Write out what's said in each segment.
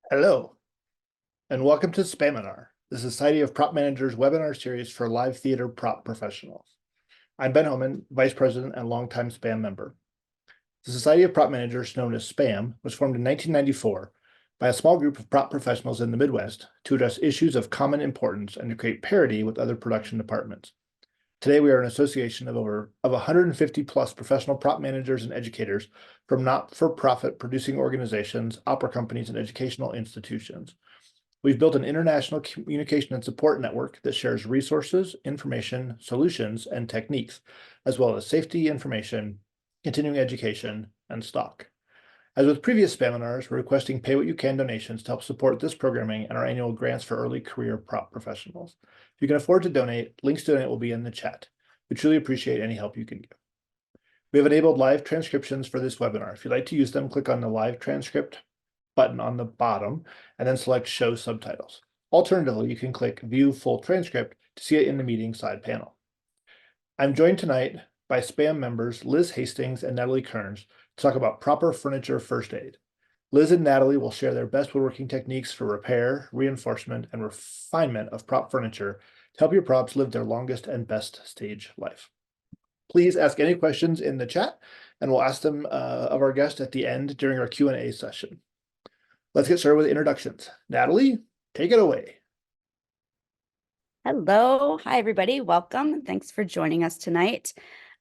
Hello, and welcome to Spaminar, the Society of Prop Managers webinar series for live theater prop professionals. I'm Ben Homan, Vice President and longtime SPAM member. The Society of Prop Managers, known as SPAM, was formed in 1994 by a small group of prop professionals in the Midwest to address issues of common importance and to create parity with other production departments. Today, we are an association of 150 plus professional prop managers and educators from not-for-profit producing organizations, opera companies, and educational institutions. We've built an international communication and support network that shares resources, information, solutions, and techniques, as well as safety information, continuing education, and stock. As with previous Spaminars, we're requesting pay what you can donations to help support this programming and our annual grants for early career prop professionals. If you can afford to donate, links to donate will be in the chat. We truly appreciate any help you can give. We have enabled live transcriptions for this webinar. If you'd like to use them, click on the live transcript button on the bottom and then select show subtitles. Alternatively, you can click view full transcript to see it in the meeting side panel. I'm joined tonight by SPAM members Liz Hastings and Natalie Kearns to talk about proper furniture first aid. Liz and Natalie will share their best woodworking techniques for repair, reinforcement, and refinement of prop furniture to help your props live their longest and best stage life. Please ask any questions in the chat, and we'll ask them of our guest at the end during our Q&A session. Let's get started with introductions. Natalie, take it away. Hello. Hi, everybody. Welcome. Thanks for joining us tonight.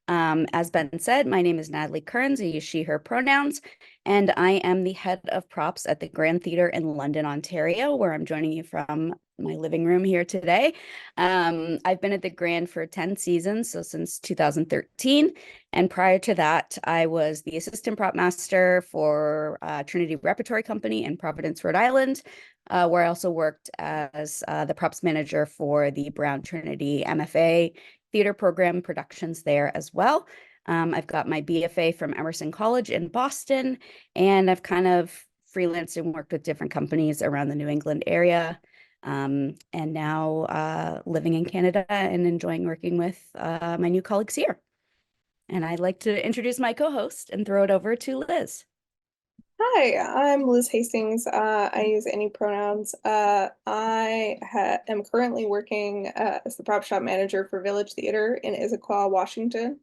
As Ben said, my name is Natalie Kearns. I use she, her pronouns, and I am the head of props at the Grand Theatre in London, Ontario, where I'm joining you from my living room here today. I've been at the Grand for 10 seasons, so since 2013. And prior to that, I was the assistant prop master for Trinity Repertory Company in Providence, Rhode Island, where I also worked as the props manager for the Brown Trinity MFA theater program productions there as well. I've got my BFA from Emerson College in Boston, and I've kind of freelanced and worked with different companies around the New England area, and now living in Canada and enjoying working with my new colleagues here. And I'd like to introduce my co-host and throw it over to Liz. Hi, I'm Liz Hastings. I use any pronouns. I am currently working as the prop shop manager for Village Theater in Issaquah, Washington.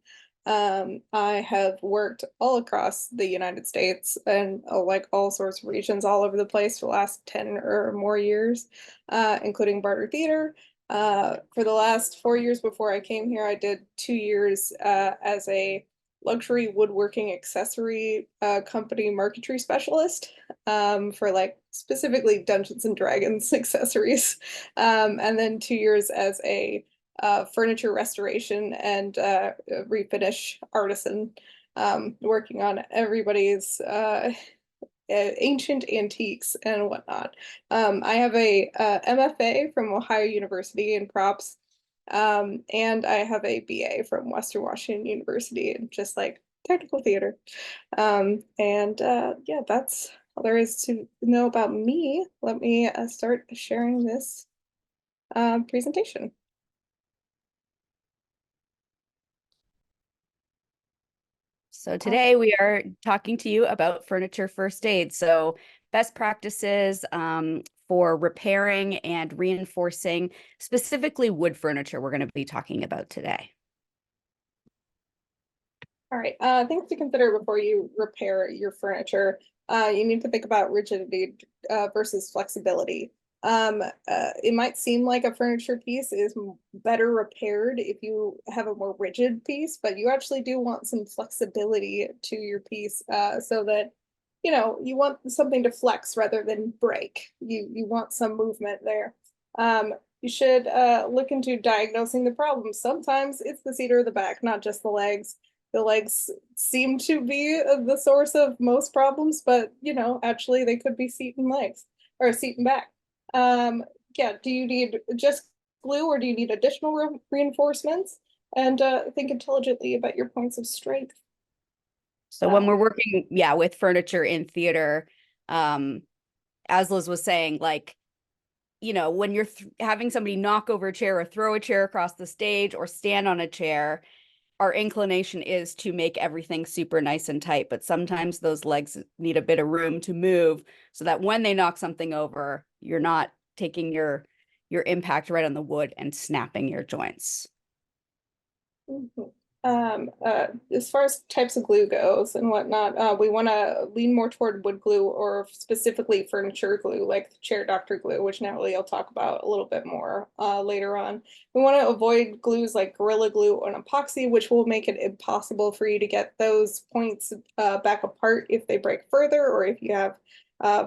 I have worked all across the United States and like all sorts of regions all over the place for the last 10 or more years, including barter theater. For the last 4 years before I came here, I did 2 years as a luxury woodworking accessory company marquetry specialist for like specifically Dungeons and Dragons accessories, and then 2 years as a furniture restoration and refinish artisan, working on everybody's ancient antiques and whatnot. I have a MFA from Ohio University in props. And I have a BA from Western Washington University in just like technical theater. Yeah, that's all there is to know about me. Let me start sharing this presentation. So today we are talking to you about furniture first aid. So best practices for repairing and reinforcing specifically wood furniture we're going to be talking about today. All right, things to consider before you repair your furniture. You need to think about rigidity versus flexibility. It might seem like a furniture piece is better repaired if you have a more rigid piece, but you actually do want some flexibility to your piece so that, you know, you want something to flex rather than break. You want some movement there. You should look into diagnosing the problem. Sometimes it's the seat or the back, not just the legs. The legs seem to be the source of most problems, but you know, actually they could be seat and legs or seat and back. Yeah, do you need just glue or do you need additional reinforcements? And think intelligently about your points of strength. So when we're working, with furniture in theater, as Liz was saying, like, you know, when you're having somebody knock over a chair or throw a chair across the stage or stand on a chair, our inclination is to make everything super nice and tight, but sometimes those legs need a bit of room to move so that when they knock something over, you're not taking your impact right on the wood and snapping your joints. Mhm. As far as types of glue goes and whatnot, we want to lean more toward wood glue or specifically furniture glue, like the chair doctor glue, which Natalie will talk about a little bit more later on. We want to avoid glues like Gorilla Glue and epoxy, which will make it impossible for you to get those points back apart if they break further or if you have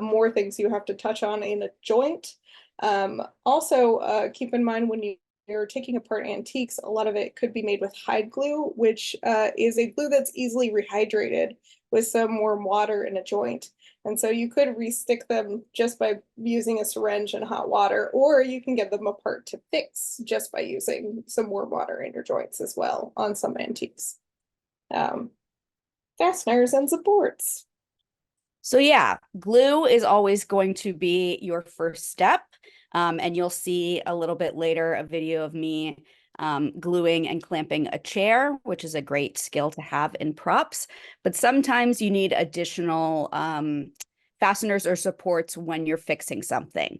more things you have to touch on in a joint. Also, keep in mind when you're taking apart antiques, a lot of it could be made with hide glue, which is a glue that's easily rehydrated with some warm water in a joint. And so you could restick them just by using a syringe and hot water, or you can get them apart to fix just by using some warm water in your joints as well on some antiques. Fasteners and supports. So yeah, glue is always going to be your first step. And you'll see a little bit later a video of me gluing and clamping a chair, which is a great skill to have in props. But sometimes you need additional fasteners or supports when you're fixing something.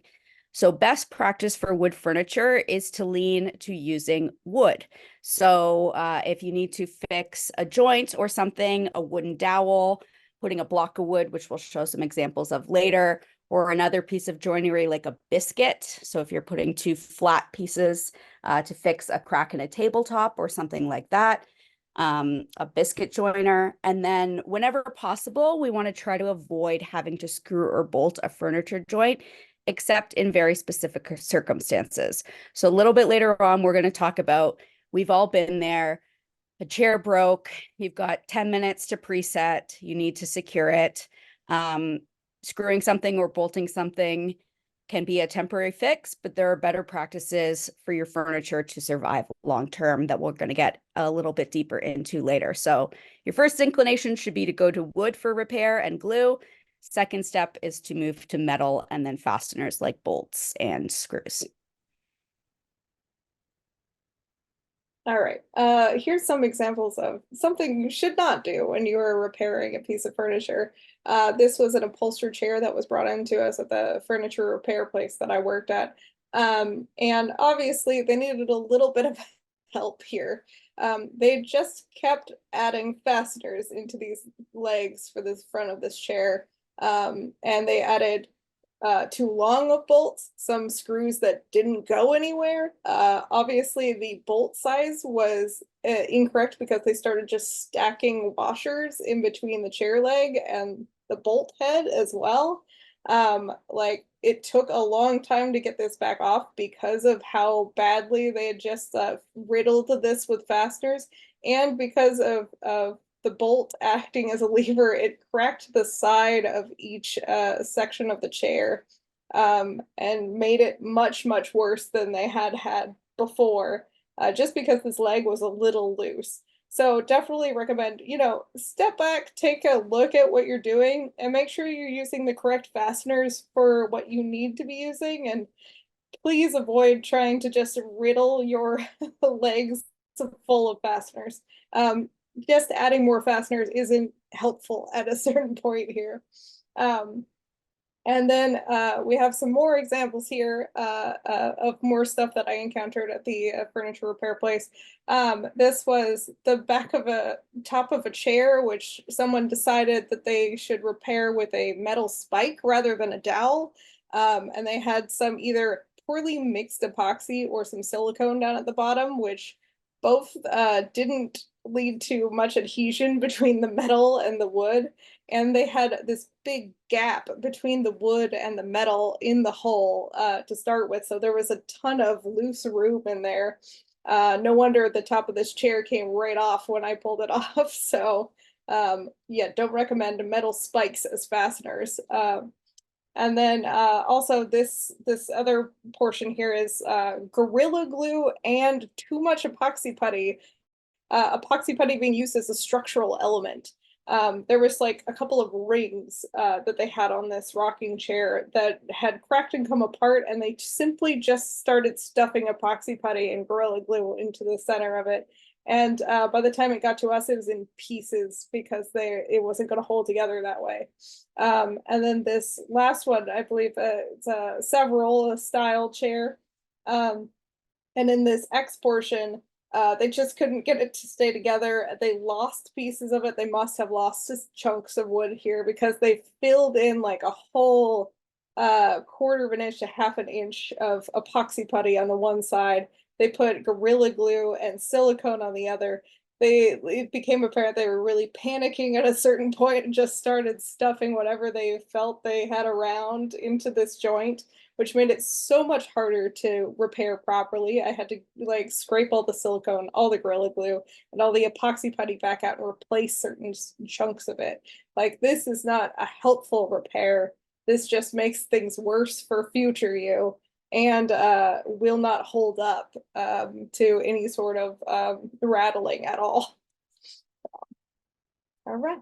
So best practice for wood furniture is to lean to using wood. So if you need to fix a joint or something, a wooden dowel, putting a block of wood, which we'll show some examples of later, or another piece of joinery like a biscuit. So if you're putting two flat pieces to fix a crack in a tabletop or something like that, a biscuit joiner. And then whenever possible, we want to try to avoid having to screw or bolt a furniture joint, except in very specific circumstances. So a little bit later on, we're going to talk about, we've all been there. A chair broke, you've got 10 minutes to preset, you need to secure it. Screwing something or bolting something can be a temporary fix, but there are better practices for your furniture to survive long term that we're going to get a little bit deeper into later. So your first inclination should be to go to wood for repair and glue. Second step is to move to metal and then fasteners like bolts and screws. All right, here's some examples of something you should not do when you are repairing a piece of furniture. This was an upholstered chair that was brought into us at the furniture repair place that I worked at. And obviously they needed a little bit of help here. They just kept adding fasteners into these legs for this front of this chair. And they added too long of bolts, some screws that didn't go anywhere. Obviously, the bolt size was incorrect because they started just stacking washers in between the chair leg and the bolt head as well. Like it took a long time to get this back off because of how badly they had just riddled this with fasteners, and because of the bolt acting as a lever, it cracked the side of each section of the chair and made it much, much worse than they had before, just because this leg was a little loose. So definitely recommend, step back, take a look at what you're doing and make sure you're using the correct fasteners for what you need to be using. And please avoid trying to just riddle your legs full of fasteners. Just adding more fasteners isn't helpful at a certain point here. And then we have some more examples here of more stuff that I encountered at the furniture repair place. This was the back of a top of a chair, which someone decided that they should repair with a metal spike rather than a dowel. And they had some either poorly mixed epoxy or some silicone down at the bottom, which both didn't lead to much adhesion between the metal and the wood. And they had this big gap between the wood and the metal in the hole to start with. So there was a ton of loose room in there. No wonder the top of this chair came right off when I pulled it off. So yeah, don't recommend metal spikes as fasteners. And then also this other portion here is Gorilla Glue and too much epoxy putty. Epoxy putty being used as a structural element. There was like a couple of rings that they had on this rocking chair that had cracked and come apart, and they simply just started stuffing epoxy putty and Gorilla Glue into the center of it. And by the time it got to us, it was in pieces because it wasn't going to hold together that way. And then this last one, I believe it's a Several style chair. And in this X portion, they just couldn't get it to stay together. They lost pieces of it. They must have lost just chunks of wood here because they filled in like a whole quarter of an inch to half an inch of epoxy putty on the one side. They put Gorilla Glue and silicone on the other. It became apparent they were really panicking at a certain point and just started stuffing whatever they felt they had around into this joint, which made it so much harder to repair properly. I had to like scrape all the silicone, all the Gorilla Glue, and all the epoxy putty back out and replace certain chunks of it. Like, this is not a helpful repair. This just makes things worse for future you, and will not hold up to any sort of rattling at all. All right.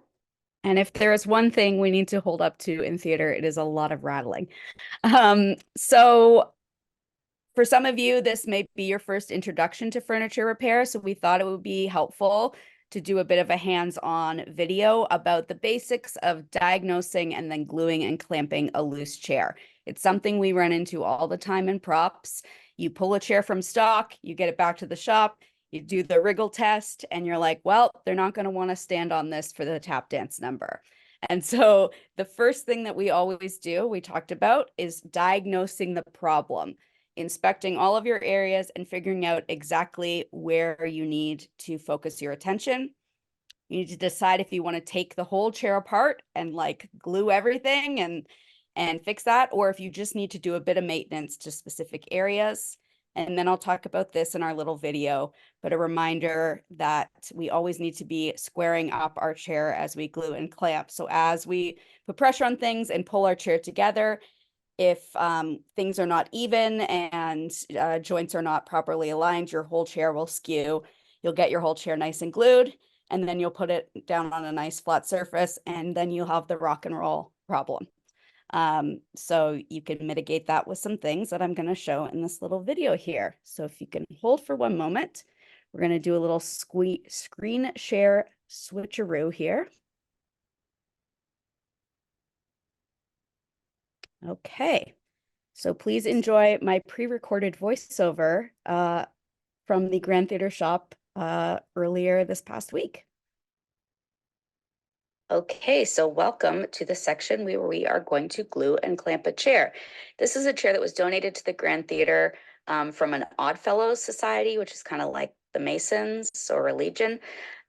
And if there is one thing we need to hold up to in theater, it is a lot of rattling. So for some of you, this may be your first introduction to furniture repair. So we thought it would be helpful to do a bit of a hands-on video about the basics of diagnosing and then gluing and clamping a loose chair. It's something we run into all the time in props. You pull a chair from stock, you get it back to the shop, you do the wriggle test, and you're like, well, they're not going to want to stand on this for the tap dance number. And so the first thing that we always do, we talked about, is diagnosing the problem, inspecting all of your areas and figuring out exactly where you need to focus your attention. You need to decide if you want to take the whole chair apart and like glue everything and fix that, or if you just need to do a bit of maintenance to specific areas. And then I'll talk about this in our little video, but a reminder that we always need to be squaring up our chair as we glue and clamp. So as we put pressure on things and pull our chair together, if things are not even and joints are not properly aligned, your whole chair will skew. You'll get your whole chair nice and glued, and then you'll put it down on a nice flat surface, and then you'll have the rock and roll problem. So you can mitigate that with some things that I'm going to show in this little video here. So if you can hold for one moment, we're going to do a little screen share switcheroo here. Okay, so please enjoy my pre-recorded voiceover from the Grand Theater shop earlier this past week. Okay, so welcome to the section where we are going to glue and clamp a chair. This is a chair that was donated to the Grand Theater from an Oddfellows Society, which is kind of like the Masons or a Legion.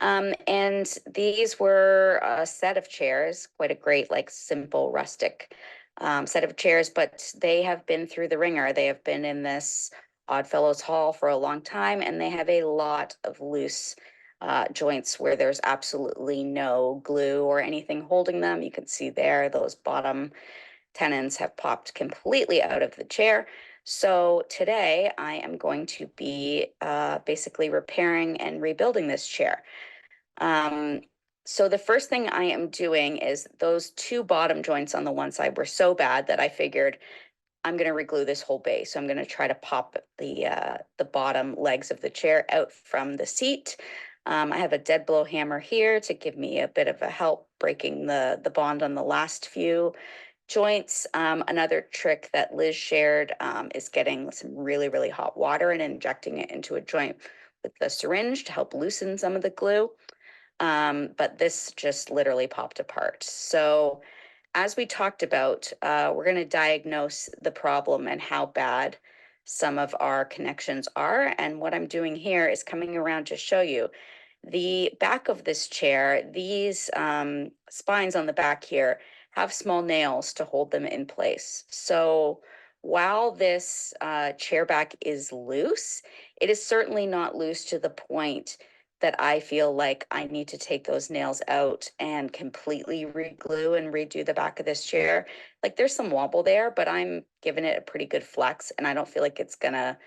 And these were a set of chairs, quite a great, like simple, rustic set of chairs, but they have been through the ringer. They have been in this Oddfellows Hall for a long time, and they have a lot of loose joints where there's absolutely no glue or anything holding them. You can see there, those bottom tenons have popped completely out of the chair. So today I am going to be basically repairing and rebuilding this chair. So the first thing I am doing is those two bottom joints on the one side were so bad that I figured I'm going to reglue this whole base. So I'm going to try to pop the bottom legs of the chair out from the seat. I have a dead blow hammer here to give me a bit of a help breaking the bond on the last few joints. Another trick that Liz shared is getting some really, really hot water and injecting it into a joint with the syringe to help loosen some of the glue. But this just literally popped apart. So as we talked about, we're going to diagnose the problem and how bad some of our connections are. And what I'm doing here is coming around to show you the back of this chair. These spines on the back here have small nails to hold them in place. So while this chair back is loose, it is certainly not loose to the point that I feel like I need to take those nails out and completely re-glue and redo the back of this chair. Like, there's some wobble there, but I'm giving it a pretty good flex, and I don't feel like it's gonna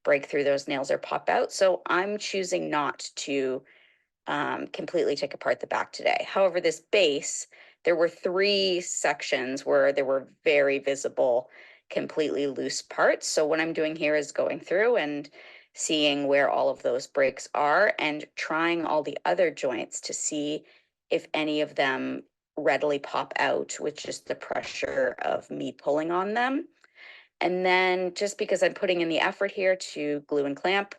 break through those nails or pop out. So I'm choosing not to completely take apart the back today. However, this base, there were 3 sections where there were very visible, completely loose parts. So what I'm doing here is going through and seeing where all of those breaks are and trying all the other joints to see if any of them readily pop out with just the pressure of me pulling on them. And then just because I'm putting in the effort here to glue and clamp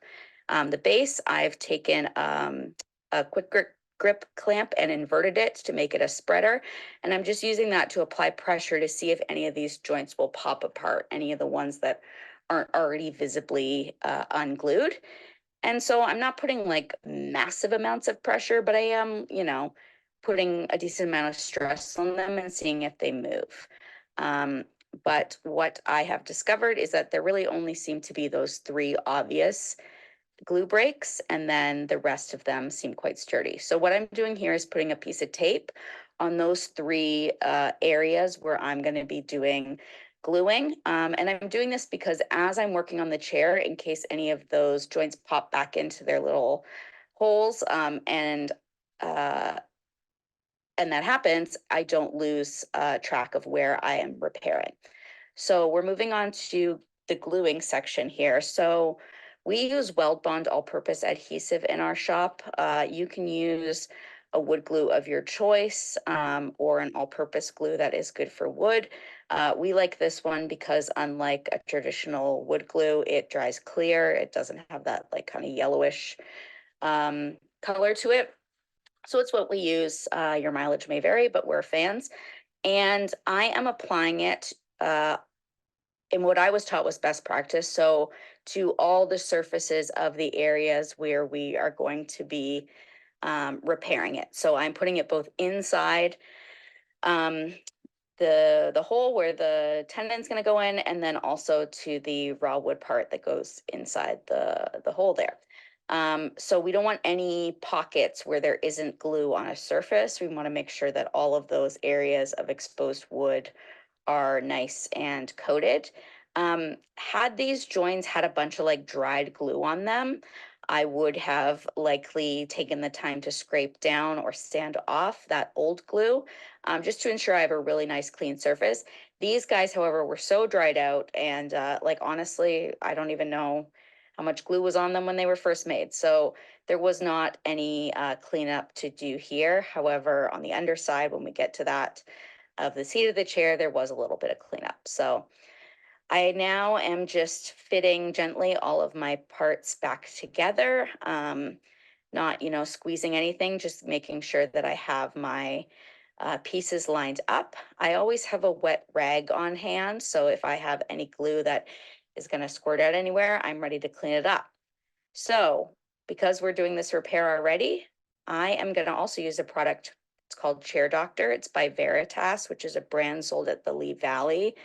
the base, I've taken a quick grip clamp and inverted it to make it a spreader. And I'm just using that to apply pressure to see if any of these joints will pop apart, any of the ones that aren't already visibly unglued. And so I'm not putting like massive amounts of pressure, but I am, putting a decent amount of stress on them and seeing if they move. But what I have discovered is that there really only seem to be those three obvious glue breaks, and then the rest of them seem quite sturdy. So what I'm doing here is putting a piece of tape on those three areas where I'm going to be doing gluing. And I'm doing this because as I'm working on the chair, in case any of those joints pop back into their little holes, and that happens, I don't lose track of where I am repairing. So we're moving on to the gluing section here. So we use Weld Bond all-purpose adhesive in our shop. You can use a wood glue of your choice or an all-purpose glue that is good for wood. We like this one because unlike a traditional wood glue, it dries clear. It doesn't have that like kind of yellowish color to it. So it's what we use. Your mileage may vary, but we're fans. And I am applying it in what I was taught was best practice. So to all the surfaces of the areas where we are going to be repairing it. So I'm putting it both inside the hole where the tendon's going to go in, and then also to the raw wood part that goes inside the hole there. So we don't want any pockets where there isn't glue on a surface. We want to make sure that all of those areas of exposed wood are nice and coated. Had these joints had a bunch of like dried glue on them, I would have likely taken the time to scrape down or sand off that old glue just to ensure I have a really nice clean surface. These guys, however, were so dried out and like honestly, I don't even know how much glue was on them when they were first made. So there was not any cleanup to do here. However, on the underside, when we get to that of the seat of the chair, there was a little bit of cleanup. So I now am just fitting gently all of my parts back together, not, squeezing anything, just making sure that I have my pieces lined up. I always have a wet rag on hand, so if I have any glue that is going to squirt out anywhere, I'm ready to clean it up. So because we're doing this repair already, I am going to also use a product. It's called Chair Doctor. It's by Veritas, which is a brand sold at the Lee Valley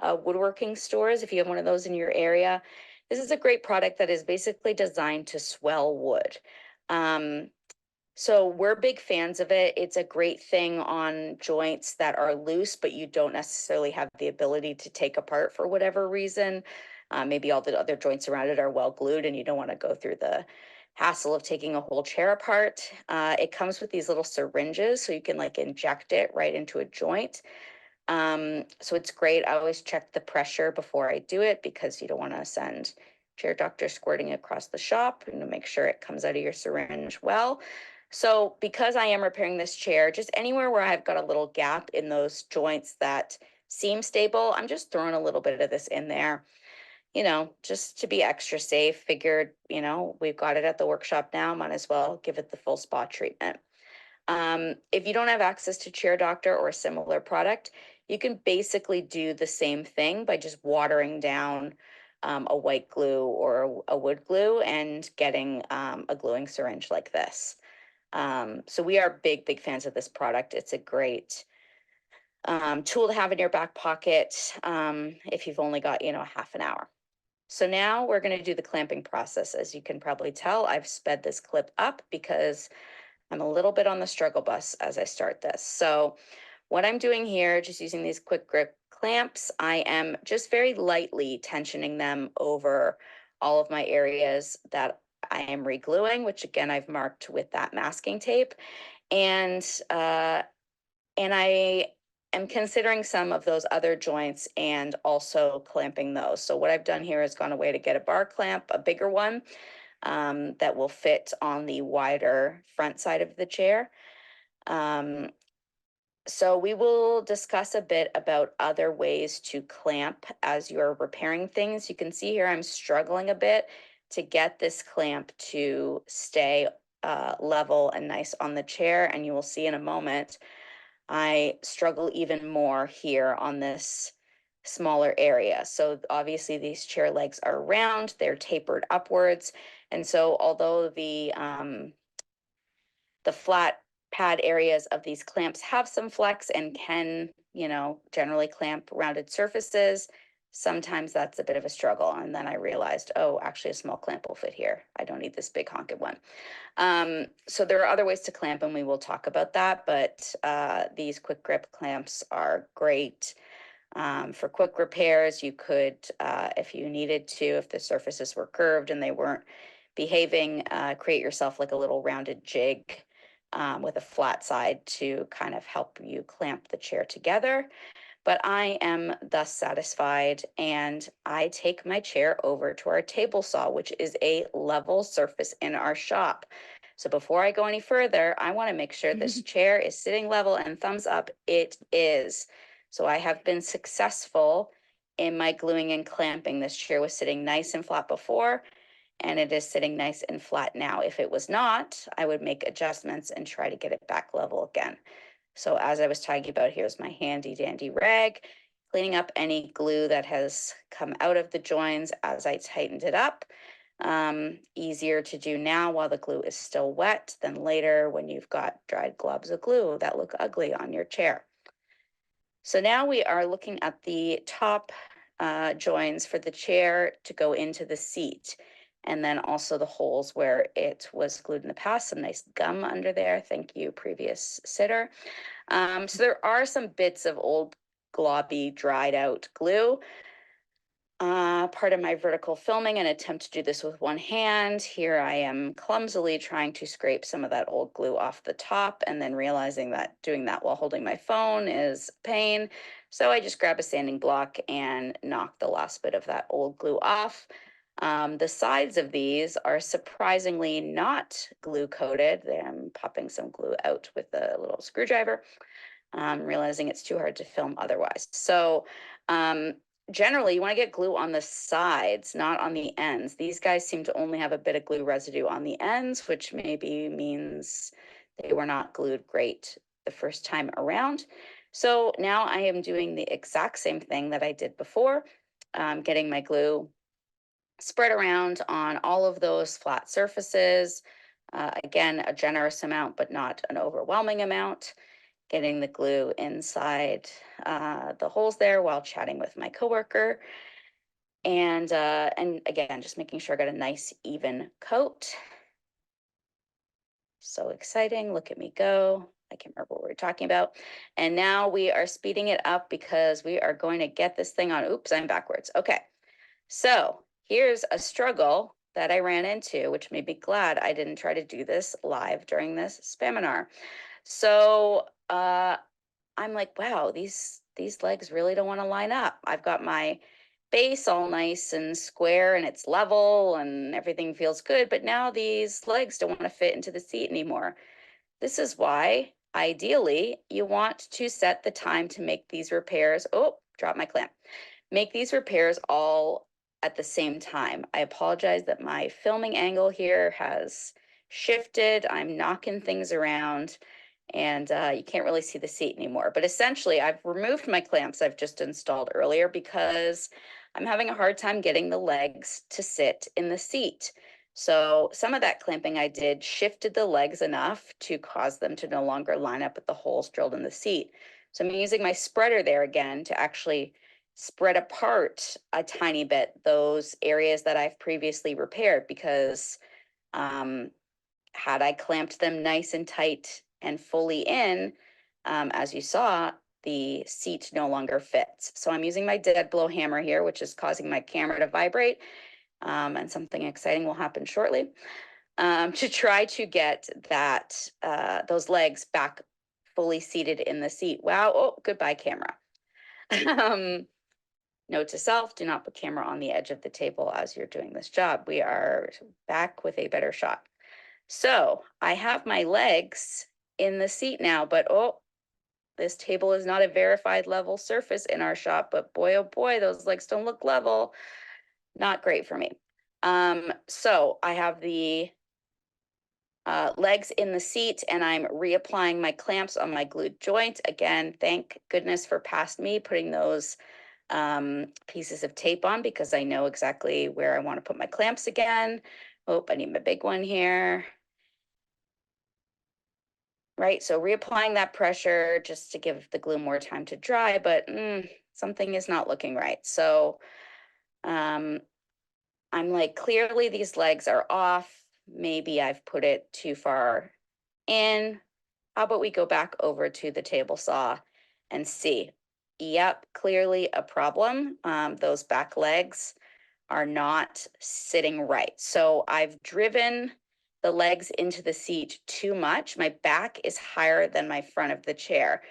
woodworking stores. If you have one of those in your area, this is a great product that is basically designed to swell wood. So we're big fans of it. It's a great thing on joints that are loose, but you don't necessarily have the ability to take apart for whatever reason. Maybe all the other joints around it are well glued and you don't want to go through the hassle of taking a whole chair apart. It comes with these little syringes, so you can like inject it right into a joint. So it's great. I always check the pressure before I do it because you don't want to send Chair Doctor squirting across the shop, and to make sure it comes out of your syringe well. So because I am repairing this chair, just anywhere where I've got a little gap in those joints that seem stable, I'm just throwing a little bit of this in there, just to be extra safe. Figured, we've got it at the workshop now, might as well give it the full spot treatment. If you don't have access to Chair Doctor or a similar product, you can basically do the same thing by just watering down a white glue or a wood glue and getting a gluing syringe like this. So we are big fans of this product. It's a great tool to have in your back pocket if you've only got, half an hour. So now we're going to do the clamping process. As you can probably tell, I've sped this clip up because I'm a little bit on the struggle bus as I start this. So what I'm doing here, just using these quick grip clamps, I am just very lightly tensioning them over all of my areas that I am regluing, which again, I've marked with that masking tape. And I am considering some of those other joints and also clamping those. So what I've done here is gone away to get a bar clamp, a bigger one, that will fit on the wider front side of the chair. So we will discuss a bit about other ways to clamp as you're repairing things. You can see here I'm struggling a bit to get this clamp to stay level and nice on the chair, and you will see in a moment I struggle even more here on this smaller area. So obviously these chair legs are round, they're tapered upwards, and so although the flat pad areas of these clamps have some flex and can, generally clamp rounded surfaces, sometimes that's a bit of a struggle. And then I realized, oh, actually a small clamp will fit here. I don't need this big honking one. So there are other ways to clamp, and we will talk about that, but these quick grip clamps are great. For quick repairs, you could, if you needed to, if the surfaces were curved and they weren't behaving, create yourself like a little rounded jig with a flat side to kind of help you clamp the chair together. But I am thus satisfied, and I take my chair over to our table saw, which is a level surface in our shop. So before I go any further, I want to make sure this chair is sitting level, and thumbs up, it is. So I have been successful in my gluing and clamping. This chair was sitting nice and flat before, and it is sitting nice and flat now. If it was not, I would make adjustments and try to get it back level again. So as I was talking about, here's my handy dandy rag, cleaning up any glue that has come out of the joins as I tightened it up. Easier to do now while the glue is still wet than later when you've got dried globs of glue that look ugly on your chair. So now we are looking at the top joins for the chair to go into the seat, and then also the holes where it was glued in the past. Some nice gum under there. Thank you, previous sitter. So there are some bits of old globby dried out glue. Part of my vertical filming, an attempt to do this with one hand. Here I am clumsily trying to scrape some of that old glue off the top, and then realizing that doing that while holding my phone is a pain. So I just grab a sanding block and knock the last bit of that old glue off. The sides of these are surprisingly not glue coated. I'm popping some glue out with a little screwdriver, realizing it's too hard to film otherwise. So generally you want to get glue on the sides, not on the ends. These guys seem to only have a bit of glue residue on the ends, which maybe means they were not glued great the first time around. So now I am doing the exact same thing that I did before, getting my glue spread around on all of those flat surfaces. Again, a generous amount, but not an overwhelming amount. Getting the glue inside the holes there while chatting with my coworker. And again, just making sure I got a nice even coat. So exciting, look at me go. I can't remember what we were talking about. And now we are speeding it up because we are going to get this thing on. Oops, I'm backwards. Okay, so here's a struggle that I ran into, which made me glad I didn't try to do this live during this Spaminar. So I'm like, wow, these legs really don't want to line up. I've got my base all nice and square and it's level and everything feels good, but now these legs don't want to fit into the seat anymore. This is why, ideally, you want to set the time to make these repairs. Oh, drop my clamp. Make these repairs all at the same time. I apologize that my filming angle here has shifted. I'm knocking things around, and you can't really see the seat anymore. But essentially, I've removed my clamps I've just installed earlier because I'm having a hard time getting the legs to sit in the seat. So some of that clamping I did shifted the legs enough to cause them to no longer line up with the holes drilled in the seat. So I'm using my spreader there again to actually spread apart a tiny bit those areas that I've previously repaired, because had I clamped them nice and tight and fully in, as you saw, the seat no longer fits. So I'm using my dead blow hammer here, which is causing my camera to vibrate, and something exciting will happen shortly, to try to get that those legs back fully seated in the seat. Wow. Oh, goodbye, camera. Note to self, do not put camera on the edge of the table as you're doing this job. We are back with a better shot. So I have my legs in the seat now, but oh, this table is not a verified level surface in our shop, but boy, oh boy, those legs don't look level. Not great for me. So I have the legs in the seat and I'm reapplying my clamps on my glued joint. Again, thank goodness for past me putting those pieces of tape on, because I know exactly where I want to put my clamps again. Oh, I need my big one here. Right, so reapplying that pressure just to give the glue more time to dry, but something is not looking right. So I'm like, clearly these legs are off. Maybe I've put it too far in. How about we go back over to the table saw and see? Yep, clearly a problem. Those back legs are not sitting right. So I've driven the legs into the seat too much. My back is higher than my front of the chair.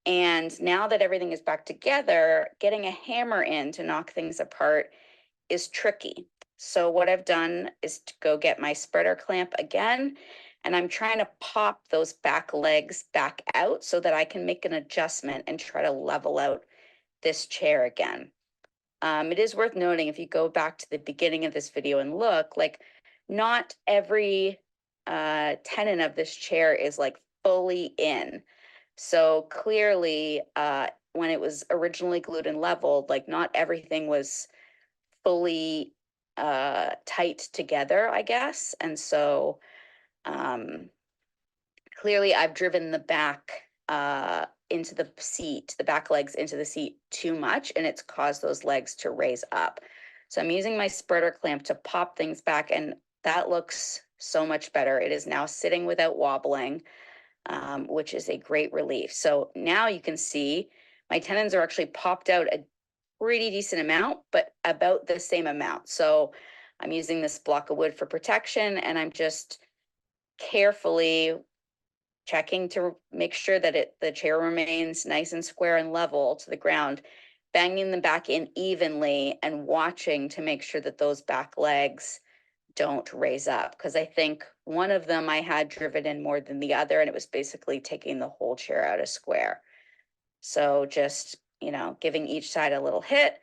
And now that everything is back together, getting a hammer in to knock things apart is tricky. So what I've done is to go get my spreader clamp again, and I'm trying to pop those back legs back out so that I can make an adjustment and try to level out this chair again. It is worth noting, if you go back to the beginning of this video and look, like not every tenon of this chair is like fully in. So clearly, when it was originally glued and leveled, like not everything was fully tight together, I guess. And so clearly I've driven the back into the seat, the back legs into the seat too much, and it's caused those legs to raise up. So I'm using my spreader clamp to pop things back, and that looks so much better. It is now sitting without wobbling, which is a great relief. So now you can see my tenons are actually popped out a pretty decent amount, but about the same amount. So I'm using this block of wood for protection, and I'm just carefully checking to make sure that the chair remains nice and square and level to the ground, banging them back in evenly and watching to make sure that those back legs don't raise up. Because I think one of them I had driven in more than the other, and it was basically taking the whole chair out of square. So just, giving each side a little hit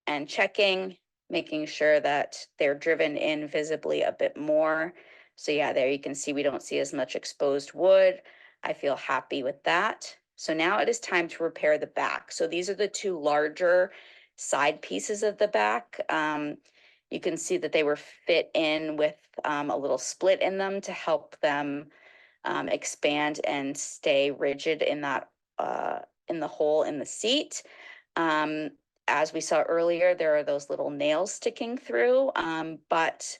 and checking, making sure that they're driven in visibly a bit more. So yeah, there you can see we don't see as much exposed wood. I feel happy with that. So now it is time to repair the back. So these are the two larger side pieces of the back. You can see that they were fit in with a little split in them to help them expand and stay rigid in that in the hole in the seat. As we saw earlier, there are those little nails sticking through, but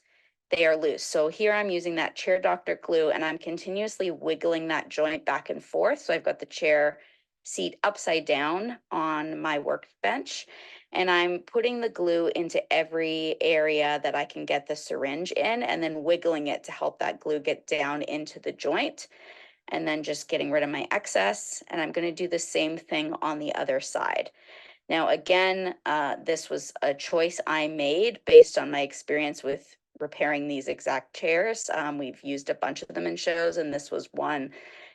they are loose. So here I'm using that chair doctor glue, and I'm continuously wiggling that joint back and forth. So I've got the chair seat upside down on my workbench, and I'm putting the glue into every area that I can get the syringe in, and then wiggling it to help that glue get down into the joint, and then just getting rid of my excess. And I'm going to do the same thing on the other side. Now, again, this was a choice I made based on my experience with repairing these exact chairs. We've used a bunch of them in shows, and this was one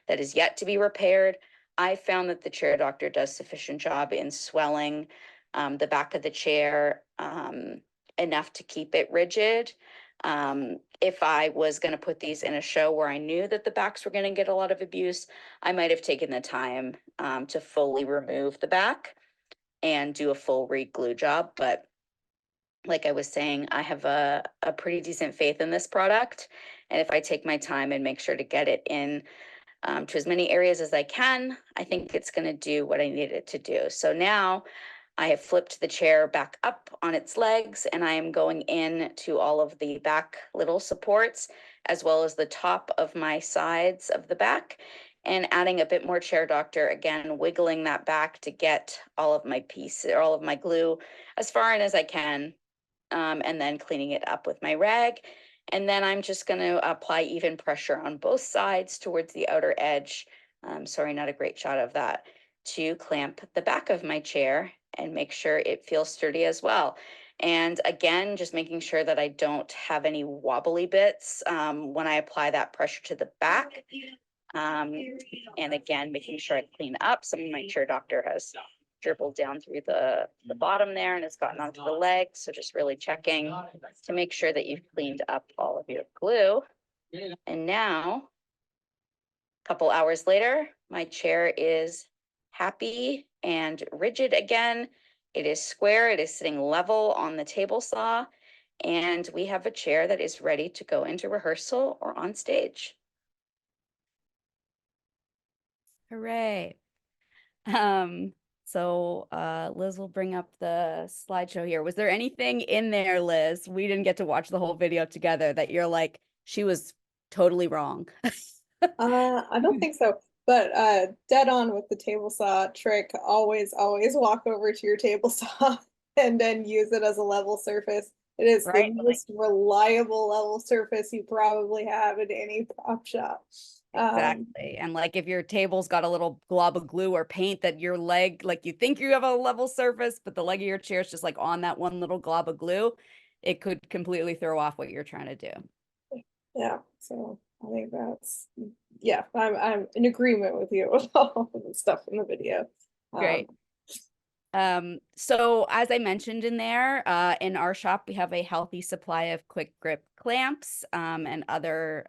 that is yet to be repaired. I found that the chair doctor does sufficient job in swelling the back of the chair enough to keep it rigid. If I was going to put these in a show where I knew that the backs were going to get a lot of abuse, I might have taken the time to fully remove the back and do a full re-glue job. But like I was saying, I have a pretty decent faith in this product. And if I take my time and make sure to get it in to as many areas as I can, I think it's going to do what I need it to do. So now I have flipped the chair back up on its legs, and I am going in to all of the back little supports, as well as the top of my sides of the back, and adding a bit more chair doctor, again, wiggling that back to get all of my pieces, or all of my glue as far in as I can, and then cleaning it up with my rag. And then I'm just going to apply even pressure on both sides towards the outer edge sorry, not a great shot of that, to clamp the back of my chair and make sure it feels sturdy as well. And again, just making sure that I don't have any wobbly bits when I apply that pressure to the back. And again, making sure I clean up. Some of my chair doctor has dribbled down through the bottom there and it's gotten onto the leg. So just really checking to make sure that you've cleaned up all of your glue. And now, a couple hours later, my chair is happy and rigid again. It is square, it is sitting level on the table saw, and we have a chair that is ready to go into rehearsal or on stage. Hooray. So Liz will bring up the slideshow here. Was there anything in there, Liz? We didn't get to watch the whole video together that you're like, she was totally wrong. I don't think so. But dead on with the table saw trick. Always walk over to your table saw and then use it as a level surface. It is Right, the most reliable level surface you probably have in any prop shop. exactly. And like if your table's got a little glob of glue or paint that your leg, like you think you have a level surface, but the leg of your chair is just like on that one little glob of glue, it could completely throw off what you're trying to do. Yeah, so I think that's, yeah, I'm in agreement with you with all of the stuff in the video. Great. So as I mentioned in there, in our shop, we have a healthy supply of quick grip clamps, and other,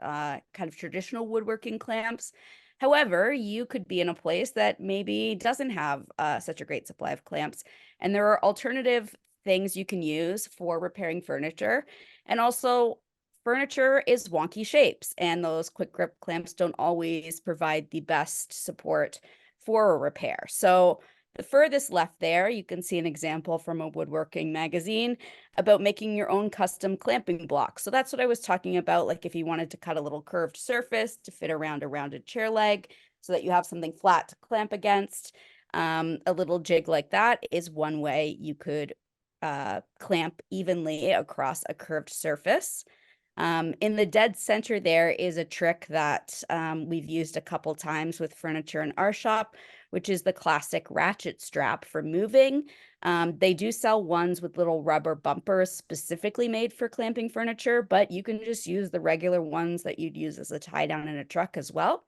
kind of traditional woodworking clamps. However, you could be in a place that maybe doesn't have, such a great supply of clamps, and there are alternative things you can use for repairing furniture. And also, furniture is wonky shapes, and those quick grip clamps don't always provide the best support for a repair. So the furthest left there, you can see an example from a woodworking magazine about making your own custom clamping blocks. So that's what I was talking about, like if you wanted to cut a little curved surface to fit around a rounded chair leg so that you have something flat to clamp against. A little jig like that is one way you could clamp evenly across a curved surface. In the dead center there is a trick that we've used a couple times with furniture in our shop, which is the classic ratchet strap for moving. They do sell ones with little rubber bumpers specifically made for clamping furniture, but you can just use the regular ones that you'd use as a tie down in a truck as well.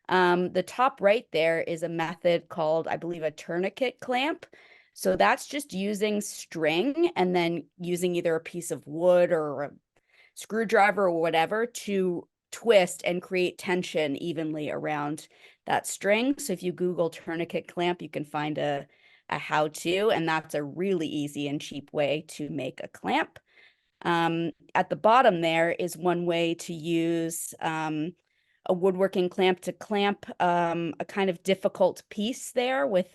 The top right there is a method called, I believe, a tourniquet clamp. So that's just using string and then using either a piece of wood or a screwdriver or whatever to twist and create tension evenly around that string. So if you Google tourniquet clamp, you can find a how-to, and that's a really easy and cheap way to make a clamp. At the bottom there is one way to use a woodworking clamp to clamp a kind of difficult piece there with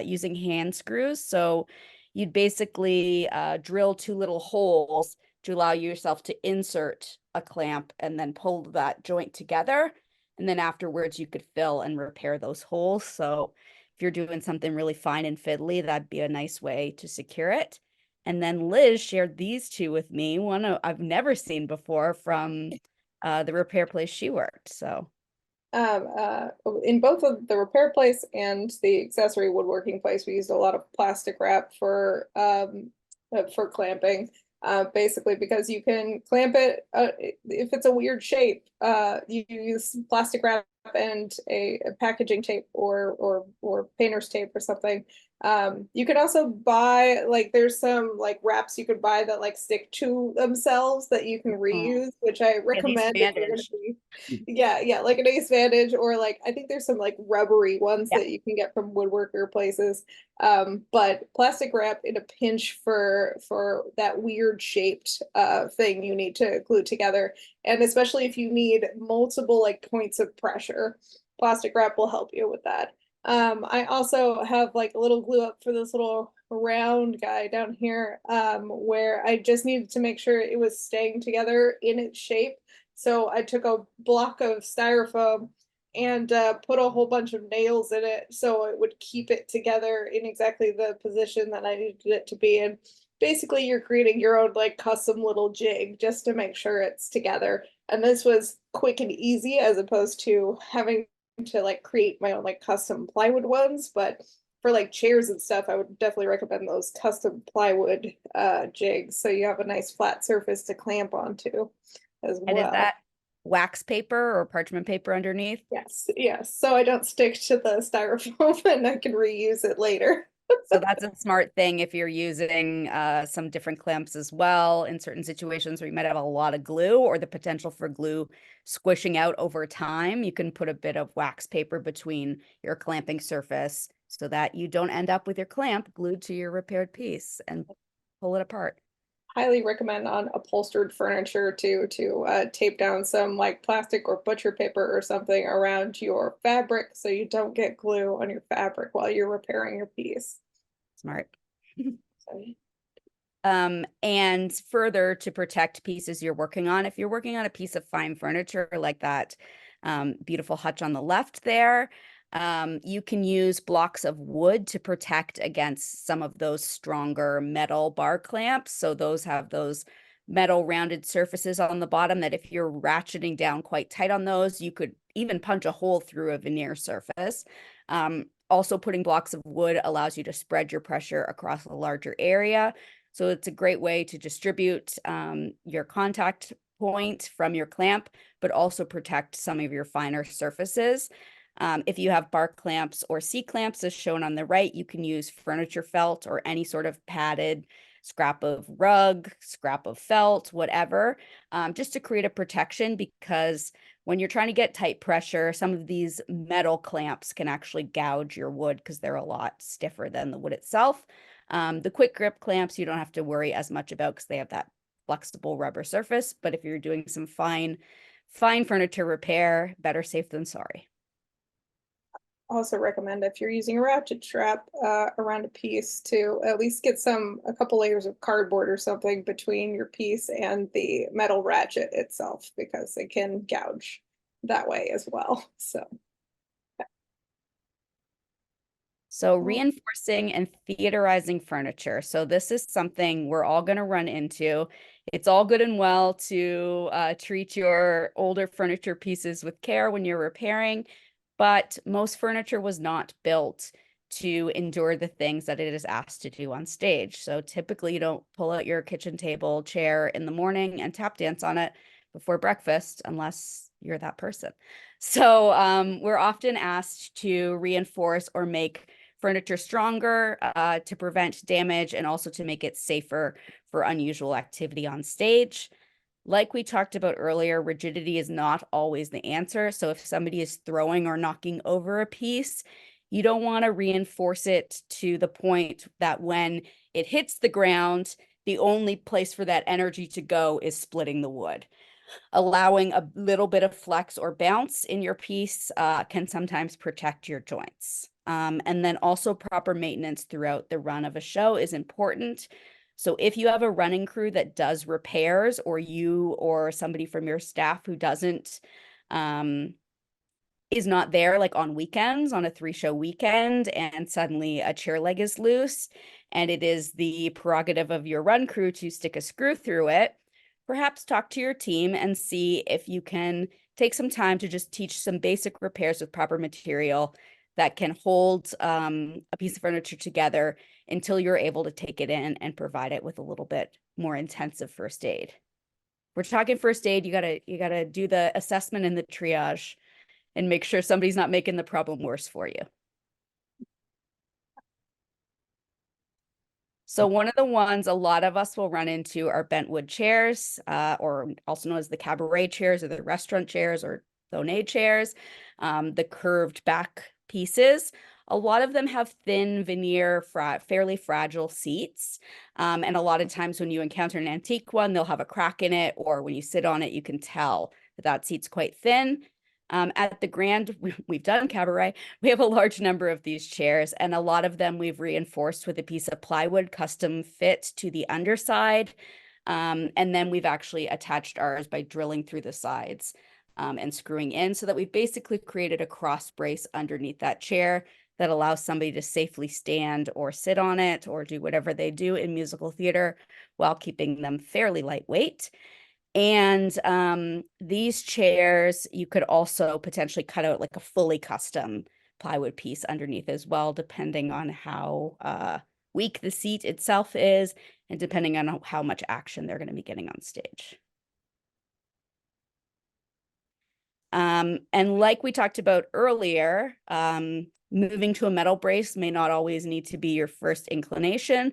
using hand screws. So you'd basically drill two little holes to allow yourself to insert a clamp and then pull that joint together. And then afterwards you could fill and repair those holes. So if you're doing something really fine and fiddly, that'd be a nice way to secure it. And then Liz shared these two with me, one I've never seen before from the repair place she worked. So In both of the repair place and the accessory woodworking place, we used a lot of plastic wrap for clamping. Basically because you can clamp it if it's a weird shape. You use plastic wrap and a packaging tape or painter's tape or something. You can also buy, like, there's some like wraps you could buy that like stick to themselves that you can reuse, which I recommend if you're gonna be, yeah, like an Ace Vantage, or like I think there's some like rubbery ones that you can get from woodworker places. But plastic wrap in a pinch for that weird shaped thing you need to glue together. And especially if you need multiple like points of pressure, plastic wrap will help you with that. I also have like a little glue up for this little round guy down here, where I just needed to make sure it was staying together in its shape. So I took a block of styrofoam and put a whole bunch of nails in it so it would keep it together in exactly the position that I needed it to be in. Basically, you're creating your own like custom little jig just to make sure it's together. And this was quick and easy as opposed to having to like create my own like custom plywood ones, but for like chairs and stuff, I would definitely recommend those custom plywood jigs. So you have a nice flat surface to clamp onto as And is well. that wax paper or parchment paper underneath? Yes, yes. So I don't stick to the styrofoam and I can reuse it later. So that's a smart thing if you're using some different clamps as well in certain situations where you might have a lot of glue or the potential for glue squishing out over time. You can put a bit of wax paper between your clamping surface so that you don't end up with your clamp glued to your repaired piece and pull it apart. Highly recommend on upholstered furniture to tape down some like plastic or butcher paper or something around your fabric so you don't get glue on your fabric while you're repairing your piece. Smart. So, And further to protect pieces you're working on, if you're working on a piece of fine furniture like that beautiful hutch on the left there, you can use blocks of wood to protect against some of those stronger metal bar clamps. So those have those metal rounded surfaces on the bottom that if you're ratcheting down quite tight on those, you could even punch a hole through a veneer surface. Also, putting blocks of wood allows you to spread your pressure across a larger area. So it's a great way to distribute your contact point from your clamp, but also protect some of your finer surfaces. If you have bar clamps or C clamps as shown on the right, you can use furniture felt or any sort of padded scrap of rug, scrap of felt, whatever, just to create a protection, because when you're trying to get tight pressure, some of these metal clamps can actually gouge your wood because they're a lot stiffer than the wood itself. The quick grip clamps, you don't have to worry as much about because they have that flexible rubber surface. But if you're doing some fine furniture repair, better safe than sorry. also recommend if you're using a ratchet strap around a piece to at least get a couple layers of cardboard or something between your piece and the metal ratchet itself because it can gouge that way as well. So reinforcing and theaterizing furniture. So this is something we're all going to run into. It's all good and well to treat your older furniture pieces with care when you're repairing, but most furniture was not built to endure the things that it is asked to do on stage. So typically you don't pull out your kitchen table chair in the morning and tap dance on it before breakfast unless you're that person. So we're often asked to reinforce or make furniture stronger to prevent damage and also to make it safer for unusual activity on stage. Like we talked about earlier, rigidity is not always the answer. So if somebody is throwing or knocking over a piece, you don't want to reinforce it to the point that when it hits the ground, the only place for that energy to go is splitting the wood. Allowing a little bit of flex or bounce in your piece can sometimes protect your joints. And then also proper maintenance throughout the run of a show is important. So if you have a running crew that does repairs, or you or somebody from your staff who doesn't, is not there like on weekends, on a 3-show weekend, and suddenly a chair leg is loose, and it is the prerogative of your run crew to stick a screw through it, perhaps talk to your team and see if you can take some time to just teach some basic repairs with proper material that can hold a piece of furniture together until you're able to take it in and provide it with a little bit more intensive first aid. We're talking first aid, you gotta do the assessment and the triage and make sure somebody's not making the problem worse for you. So one of the ones a lot of us will run into are bent wood chairs, or also known as the cabaret chairs or the restaurant chairs or thonnet chairs, the curved back pieces. A lot of them have thin veneer, fairly fragile seats. And a lot of times when you encounter an antique one, they'll have a crack in it, or when you sit on it, you can tell that that seat's quite thin. At the Grand, we've done cabaret. We have a large number of these chairs, and a lot of them we've reinforced with a piece of plywood custom fit to the underside. And then we've actually attached ours by drilling through the sides and screwing in, so that we've basically created a cross brace underneath that chair that allows somebody to safely stand or sit on it or do whatever they do in musical theater while keeping them fairly lightweight. And these chairs, you could also potentially cut out like a fully custom plywood piece underneath as well, depending on how weak the seat itself is and depending on how much action they're going to be getting on stage. And like we talked about earlier, moving to a metal brace may not always need to be your first inclination.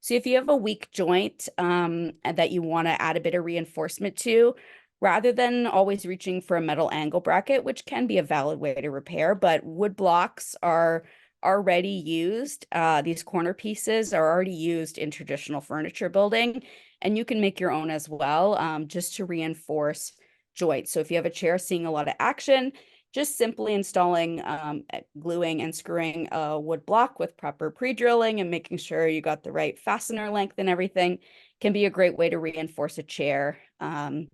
So if you have a weak joint and that you want to add a bit of reinforcement to, rather than always reaching for a metal angle bracket, which can be a valid way to repair, but wood blocks are already used. These corner pieces are already used in traditional furniture building, and you can make your own as well, just to reinforce joints. So if you have a chair seeing a lot of action, just simply installing, gluing and screwing a wood block with proper pre-drilling and making sure you got the right fastener length and everything can be a great way to reinforce a chair and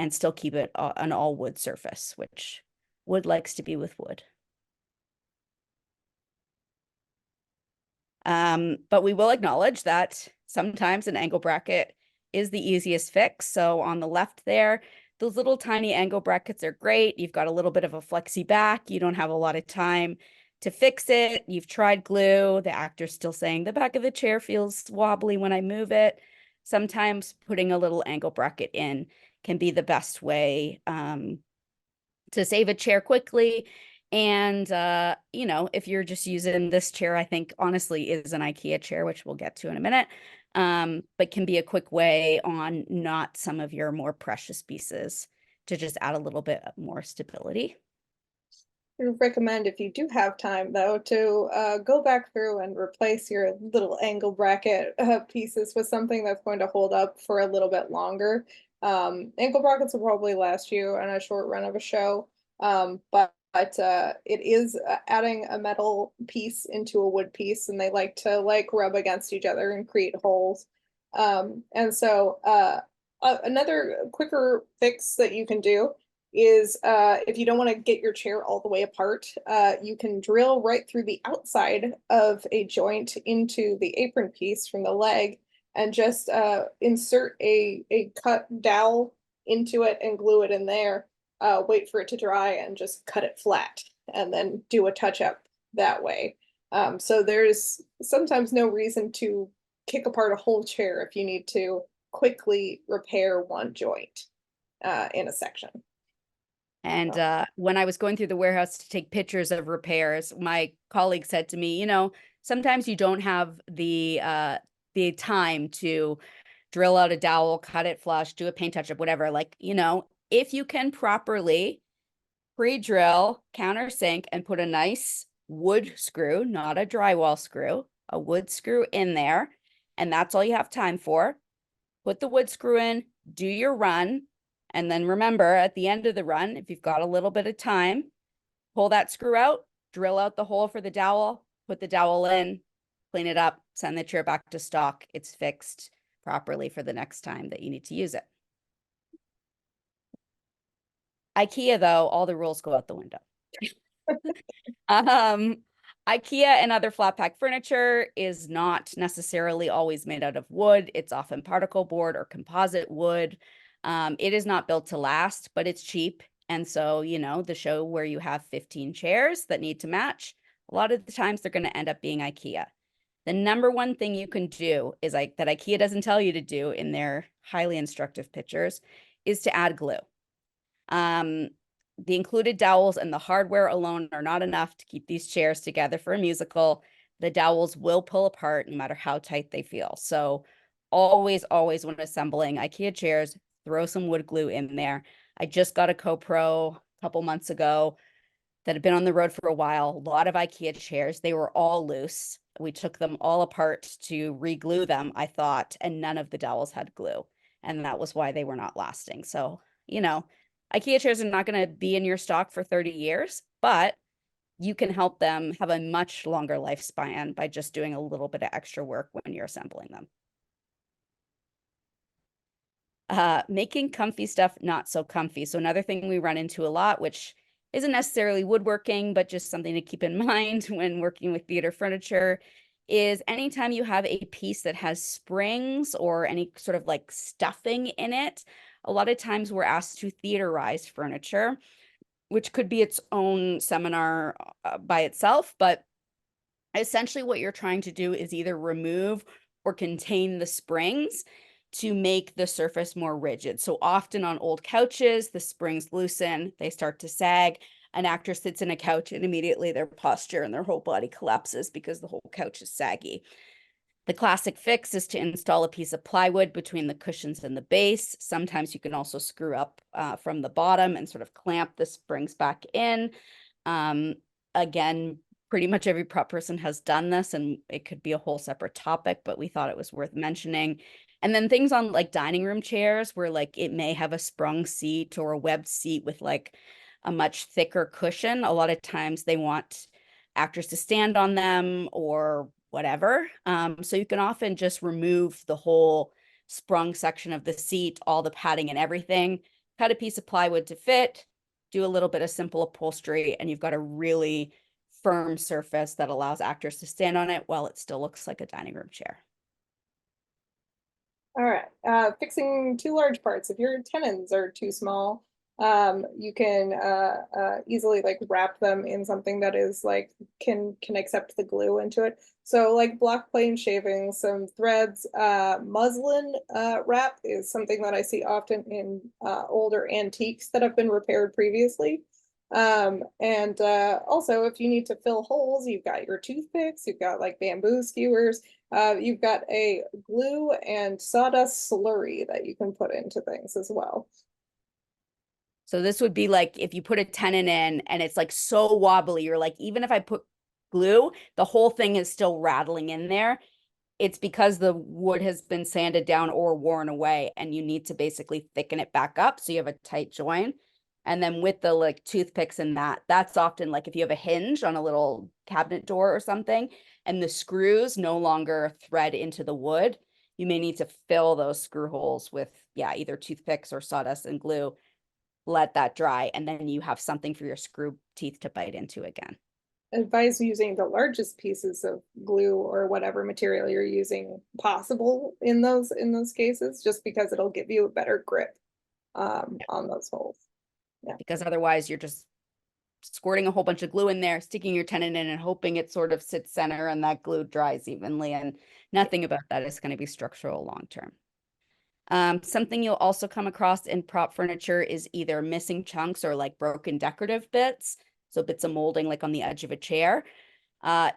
still keep it an all wood surface, which wood likes to be with wood. But we will acknowledge that sometimes an angle bracket is the easiest fix. So on the left there, those little tiny angle brackets are great. You've got a little bit of a flexy back. You don't have a lot of time to fix it. You've tried glue. The actor's still saying the back of the chair feels wobbly when I move it. Sometimes putting a little angle bracket in can be the best way to save a chair quickly. And, you know, if you're just using this chair, I think honestly is an IKEA chair, which we'll get to in a minute, but can be a quick way on not some of your more precious pieces to just add a little bit more stability. I would recommend, if you do have time though, to go back through and replace your little angle bracket pieces with something that's going to hold up for a little bit longer. Ankle brackets will probably last you on a short run of a show, but it is adding a metal piece into a wood piece, and they like to rub against each other and create holes. And so another quicker fix that you can do is if you don't want to get your chair all the way apart, you can drill right through the outside of a joint into the apron piece from the leg and just insert a cut dowel into it and glue it in there. Wait for it to dry and just cut it flat and then do a touch up that way. So there's sometimes no reason to kick apart a whole chair if you need to quickly repair one joint in a section. And when I was going through the warehouse to take pictures of repairs, my colleague said to me, you know, sometimes you don't have the time to drill out a dowel, cut it flush, do a paint touch up, whatever. Like, you know, if you can properly pre-drill, countersink, and put a nice wood screw, not a drywall screw, a wood screw in there, and that's all you have time for. Put the wood screw in, do your run, and then remember at the end of the run, if you've got a little bit of time, pull that screw out, drill out the hole for the dowel, put the dowel in, clean it up, send the chair back to stock. It's fixed properly for the next time that you need to use it. IKEA, though, all the rules go out the window. IKEA and other flat pack furniture is not necessarily always made out of wood. It's often particle board or composite wood. It is not built to last, but it's cheap. And so, you know, the show where you have 15 chairs that need to match, a lot of the times they're going to end up being IKEA. The number one thing you can do is that IKEA doesn't tell you to do in their highly instructive pictures is to add glue. The included dowels and the hardware alone are not enough to keep these chairs together for a musical. The dowels will pull apart no matter how tight they feel. So always, always when assembling IKEA chairs, throw some wood glue in there. I just got a CoPro a couple months ago that had been on the road for a while. A lot of IKEA chairs, they were all loose. We took them all apart to re-glue them, I thought, and none of the dowels had glue. And that was why they were not lasting. So, you know, IKEA chairs are not going to be in your stock for 30 years, but you can help them have a much longer lifespan by just doing a little bit of extra work when you're assembling them. Making comfy stuff not so comfy. So another thing we run into a lot, which isn't necessarily woodworking, but just something to keep in mind when working with theater furniture, is anytime you have a piece that has springs or any sort of like stuffing in it, a lot of times we're asked to theaterize furniture, which could be its own seminar by itself, but essentially what you're trying to do is either remove or contain the springs to make the surface more rigid. So often on old couches, the springs loosen, they start to sag. An actor sits in a couch and immediately their posture and their whole body collapses because the whole couch is saggy. The classic fix is to install a piece of plywood between the cushions and the base. Sometimes you can also screw up from the bottom and sort of clamp the springs back in. Again, pretty much every prop person has done this, and it could be a whole separate topic, but we thought it was worth mentioning. And then things on like dining room chairs where like it may have a sprung seat or a webbed seat with like a much thicker cushion. A lot of times they want actors to stand on them or whatever. So you can often just remove the whole sprung section of the seat, all the padding and everything, cut a piece of plywood to fit, do a little bit of simple upholstery, and you've got a really firm surface that allows actors to stand on it while it still looks like a dining room chair. All right, fixing too large parts. If your tenons are too small, you can easily like wrap them in something that is like can accept the glue into it. So like block plane shavings, some threads, muslin wrap is something that I see often in older antiques that have been repaired previously. And also if you need to fill holes, you've got your toothpicks, you've got like bamboo skewers, you've got a glue and sawdust slurry that you can put into things as well. So this would be like if you put a tenon in and it's like so wobbly, you're like, even if I put glue, the whole thing is still rattling in there. It's because the wood has been sanded down or worn away, and you need to basically thicken it back up so you have a tight joint. And then with the like toothpicks and that's often like if you have a hinge on a little cabinet door or something, and the screws no longer thread into the wood, you may need to fill those screw holes with, yeah, either toothpicks or sawdust and glue. Let that dry, and then you have something for your screw teeth to bite into again. Advise using the largest pieces of glue or whatever material you're using possible in those cases, just because it'll give you a better grip on those holes. Yeah. Because otherwise you're just squirting a whole bunch of glue in there, sticking your tenon in and hoping it sort of sits center and that glue dries evenly, and nothing about that is going to be structural long term. Something you'll also come across in prop furniture is either missing chunks or like broken decorative bits. So bits of molding like on the edge of a chair.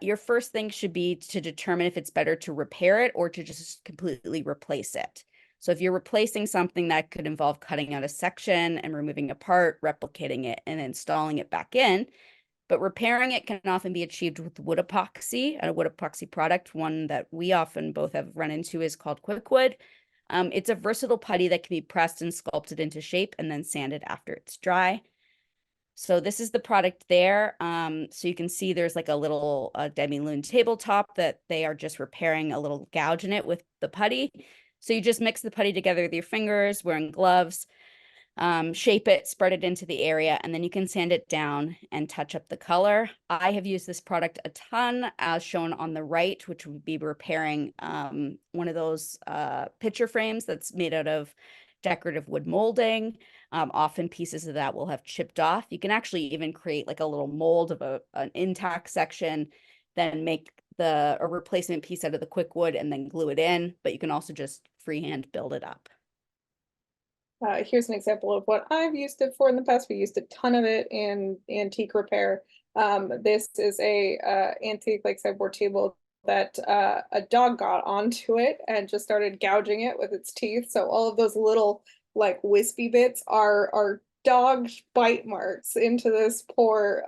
Your first thing should be to determine if it's better to repair it or to just completely replace it. So if you're replacing something, that could involve cutting out a section and removing a part, replicating it, and installing it back in. But repairing it can often be achieved with wood epoxy, and a wood epoxy product, one that we often both have run into, is called Quickwood. It's a versatile putty that can be pressed and sculpted into shape and then sanded after it's dry. So this is the product there. So you can see there's like a little demi-lune tabletop that they are just repairing a little gouge in it with the putty. So you just mix the putty together with your fingers, wearing gloves, shape it, spread it into the area, and then you can sand it down and touch up the color. I have used this product a ton, as shown on the right, which would be repairing one of those picture frames that's made out of decorative wood molding. Often pieces of that will have chipped off. You can actually even create like a little mold of an intact section, then make a replacement piece out of the quick wood and then glue it in, but you can also just freehand build it up. Here's an example of what I've used it for in the past. We used a ton of it in antique repair. This is a antique like sideboard table that a dog got onto it and just started gouging it with its teeth. So all of those little like wispy bits are dog bite marks into this poor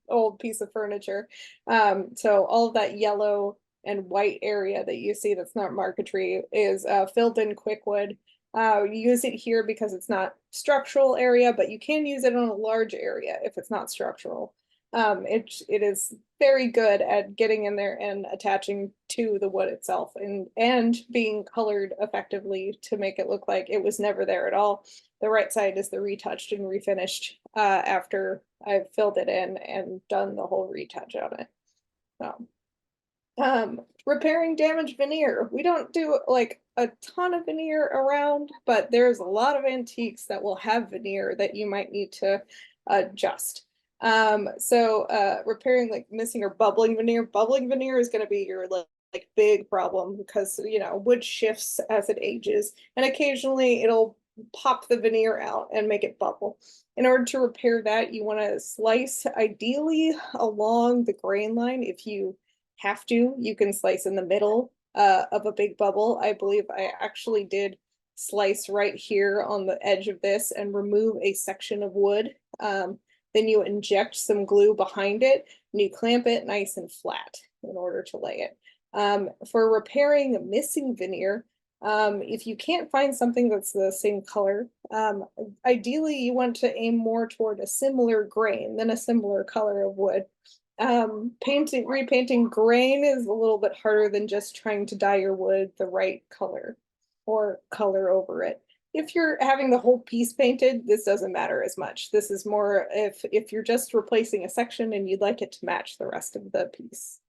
old piece of furniture. So all of that yellow and white area that you see that's not marquetry is filled in quickwood. Use it here because it's not structural area, but you can use it on a large area if it's not structural. It is very good at getting in there and attaching to the wood itself and being colored effectively to make it look like it was never there at all. The right side is the retouched and refinished after I've filled it in and done the whole retouch on it. So repairing damaged veneer. We don't do like a ton of veneer around, but there's a lot of antiques that will have veneer that you might need to adjust. Repairing like missing or bubbling veneer is going to be your like big problem because wood shifts as it ages, and occasionally it'll pop the veneer out and make it bubble. In order to repair that, you want to slice ideally along the grain line. If you have to, you can slice in the middle of a big bubble. I believe I actually did slice right here on the edge of this and remove a section of wood. Then you inject some glue behind it and you clamp it nice and flat in order to lay it. For repairing missing veneer, if you can't find something that's the same color, ideally you want to aim more toward a similar grain than a similar color of wood. Repainting grain is a little bit harder than just trying to dye your wood the right color or color over it. If you're having the whole piece painted, this doesn't matter as much. This is more if you're just replacing a section and you'd like it to match the rest of the piece.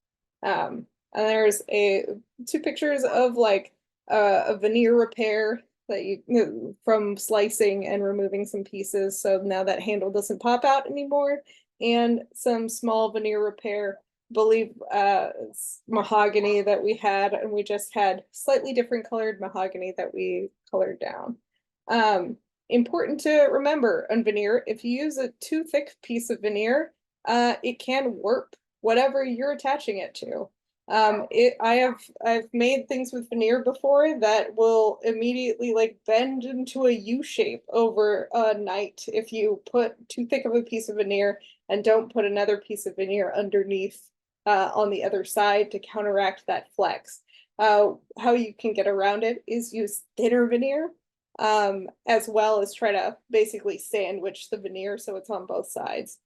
And there's two pictures of like a veneer repair that you from slicing and removing some pieces. So now that handle doesn't pop out anymore, and some small veneer repair. Believe it's mahogany that we had, and we just had slightly different colored mahogany that we colored down. Important to remember on veneer, if you use a too thick piece of veneer, it can warp whatever you're attaching it to. I've made things with veneer before that will immediately like bend into a U shape over a night if you put too thick of a piece of veneer and don't put another piece of veneer underneath on the other side to counteract that flex. How you can get around it is use thinner veneer, as well as try to basically sandwich the veneer so it's on both sides.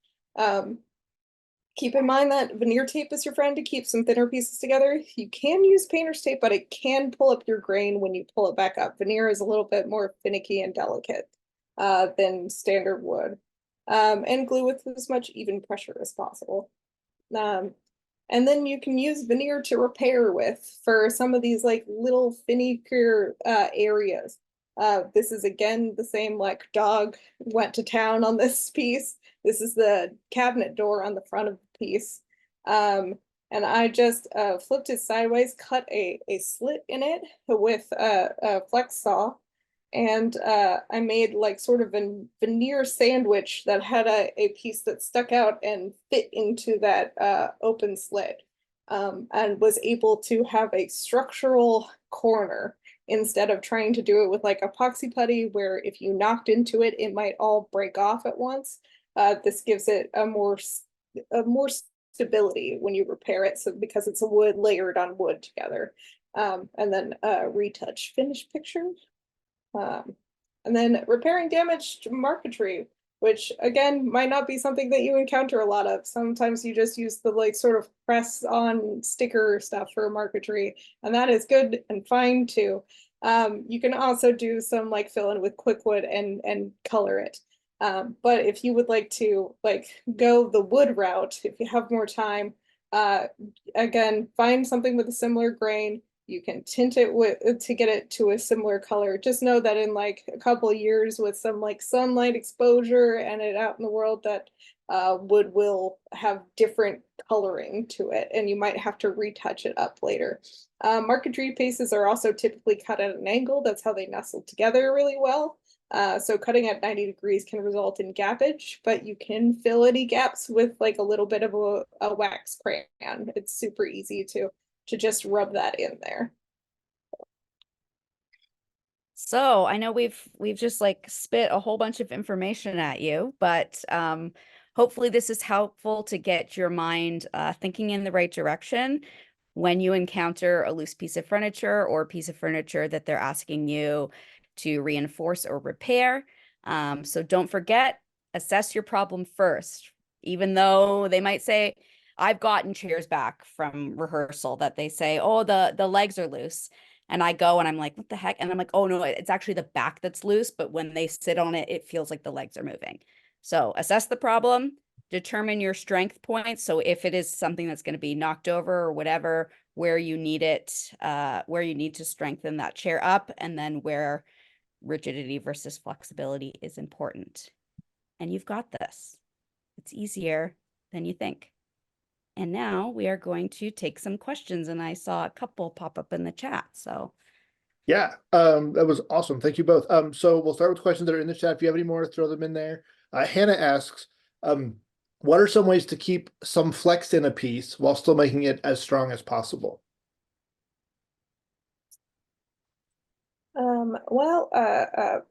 Keep in mind that veneer tape is your friend to keep some thinner pieces together. You can use painter's tape, but it can pull up your grain when you pull it back up. Veneer is a little bit more finicky and delicate than standard wood. And glue with as much even pressure as possible. And then you can use veneer to repair with for some of these like little finicker areas. This is again the same like dog went to town on this piece. This is the cabinet door on the front of the piece. And I just flipped it sideways, cut a slit in it with a flex saw. And I made like sort of a veneer sandwich that had a piece that stuck out and fit into that open slit. And was able to have a structural corner instead of trying to do it with like epoxy putty, where if you knocked into it, it might all break off at once. This gives it a more stability when you repair it, so because it's a wood layered on wood together. And then retouch finished picture. And then repairing damaged marquetry, which again might not be something that you encounter a lot of. Sometimes you just use the like sort of press on sticker stuff for marquetry, and that is good and fine too. You can also do some like fill in with quickwood and color it. But if you would like to like go the wood route, if you have more time, again, find something with a similar grain. You can tint it to get it to a similar color. Just know that in like a couple of years with some like sunlight exposure and it out in the world, that wood will have different coloring to it, and you might have to retouch it up later. Marquetry pieces are also typically cut at an angle. That's how they nestle together really well. So cutting at 90 degrees can result in gappage, but you can fill any gaps with like a little bit of a wax crayon. It's super easy to just rub that in there. So I know we've just like spit a whole bunch of information at you, but hopefully this is helpful to get your mind thinking in the right direction when you encounter a loose piece of furniture or a piece of furniture that they're asking you to reinforce or repair. So don't forget, assess your problem first, even though they might say, I've gotten chairs back from rehearsal that they say, oh, the legs are loose. And I go and I'm like, what the heck? And I'm like, oh no, it's actually the back that's loose. But when they sit on it, it feels like the legs are moving. So assess the problem, determine your strength points. So if it is something that's going to be knocked over or whatever, where you need it, where you need to strengthen that chair up, and then where rigidity versus flexibility is important. And you've got this. It's easier than you think. And now we are going to take some questions, and I saw a couple pop up in the chat. So Yeah, that was awesome. Thank you both. So we'll start with questions that are in the chat. If you have any more, throw them in there. Hannah asks, what are some ways to keep some flex in a piece while still making it as strong as possible?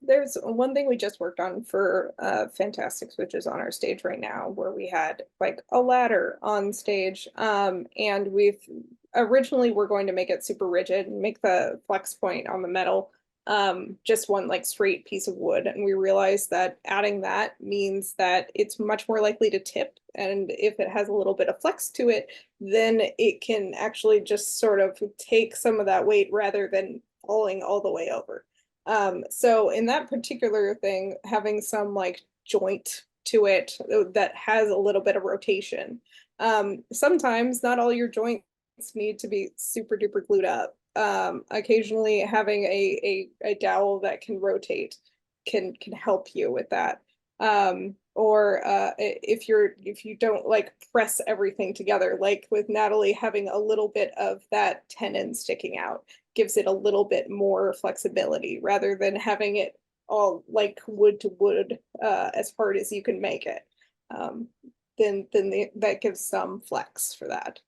There's one thing we just worked on for Fantastics, which is on our stage right now, where we had like a ladder on stage. And we've originally we're going to make it super rigid and make the flex point on the metal just one like straight piece of wood. And we realized that adding that means that it's much more likely to tip. And if it has a little bit of flex to it, then it can actually just sort of take some of that weight rather than falling all the way over. So in that particular thing, having some like joint to it that has a little bit of rotation. Sometimes not all your joints need to be super duper glued up. Occasionally having a dowel that can rotate can help you with that. Or if you don't like press everything together, like with Natalie having a little bit of that tenon sticking out, gives it a little bit more flexibility rather than having it all like wood to wood as hard as you can make it. That gives some flex for that.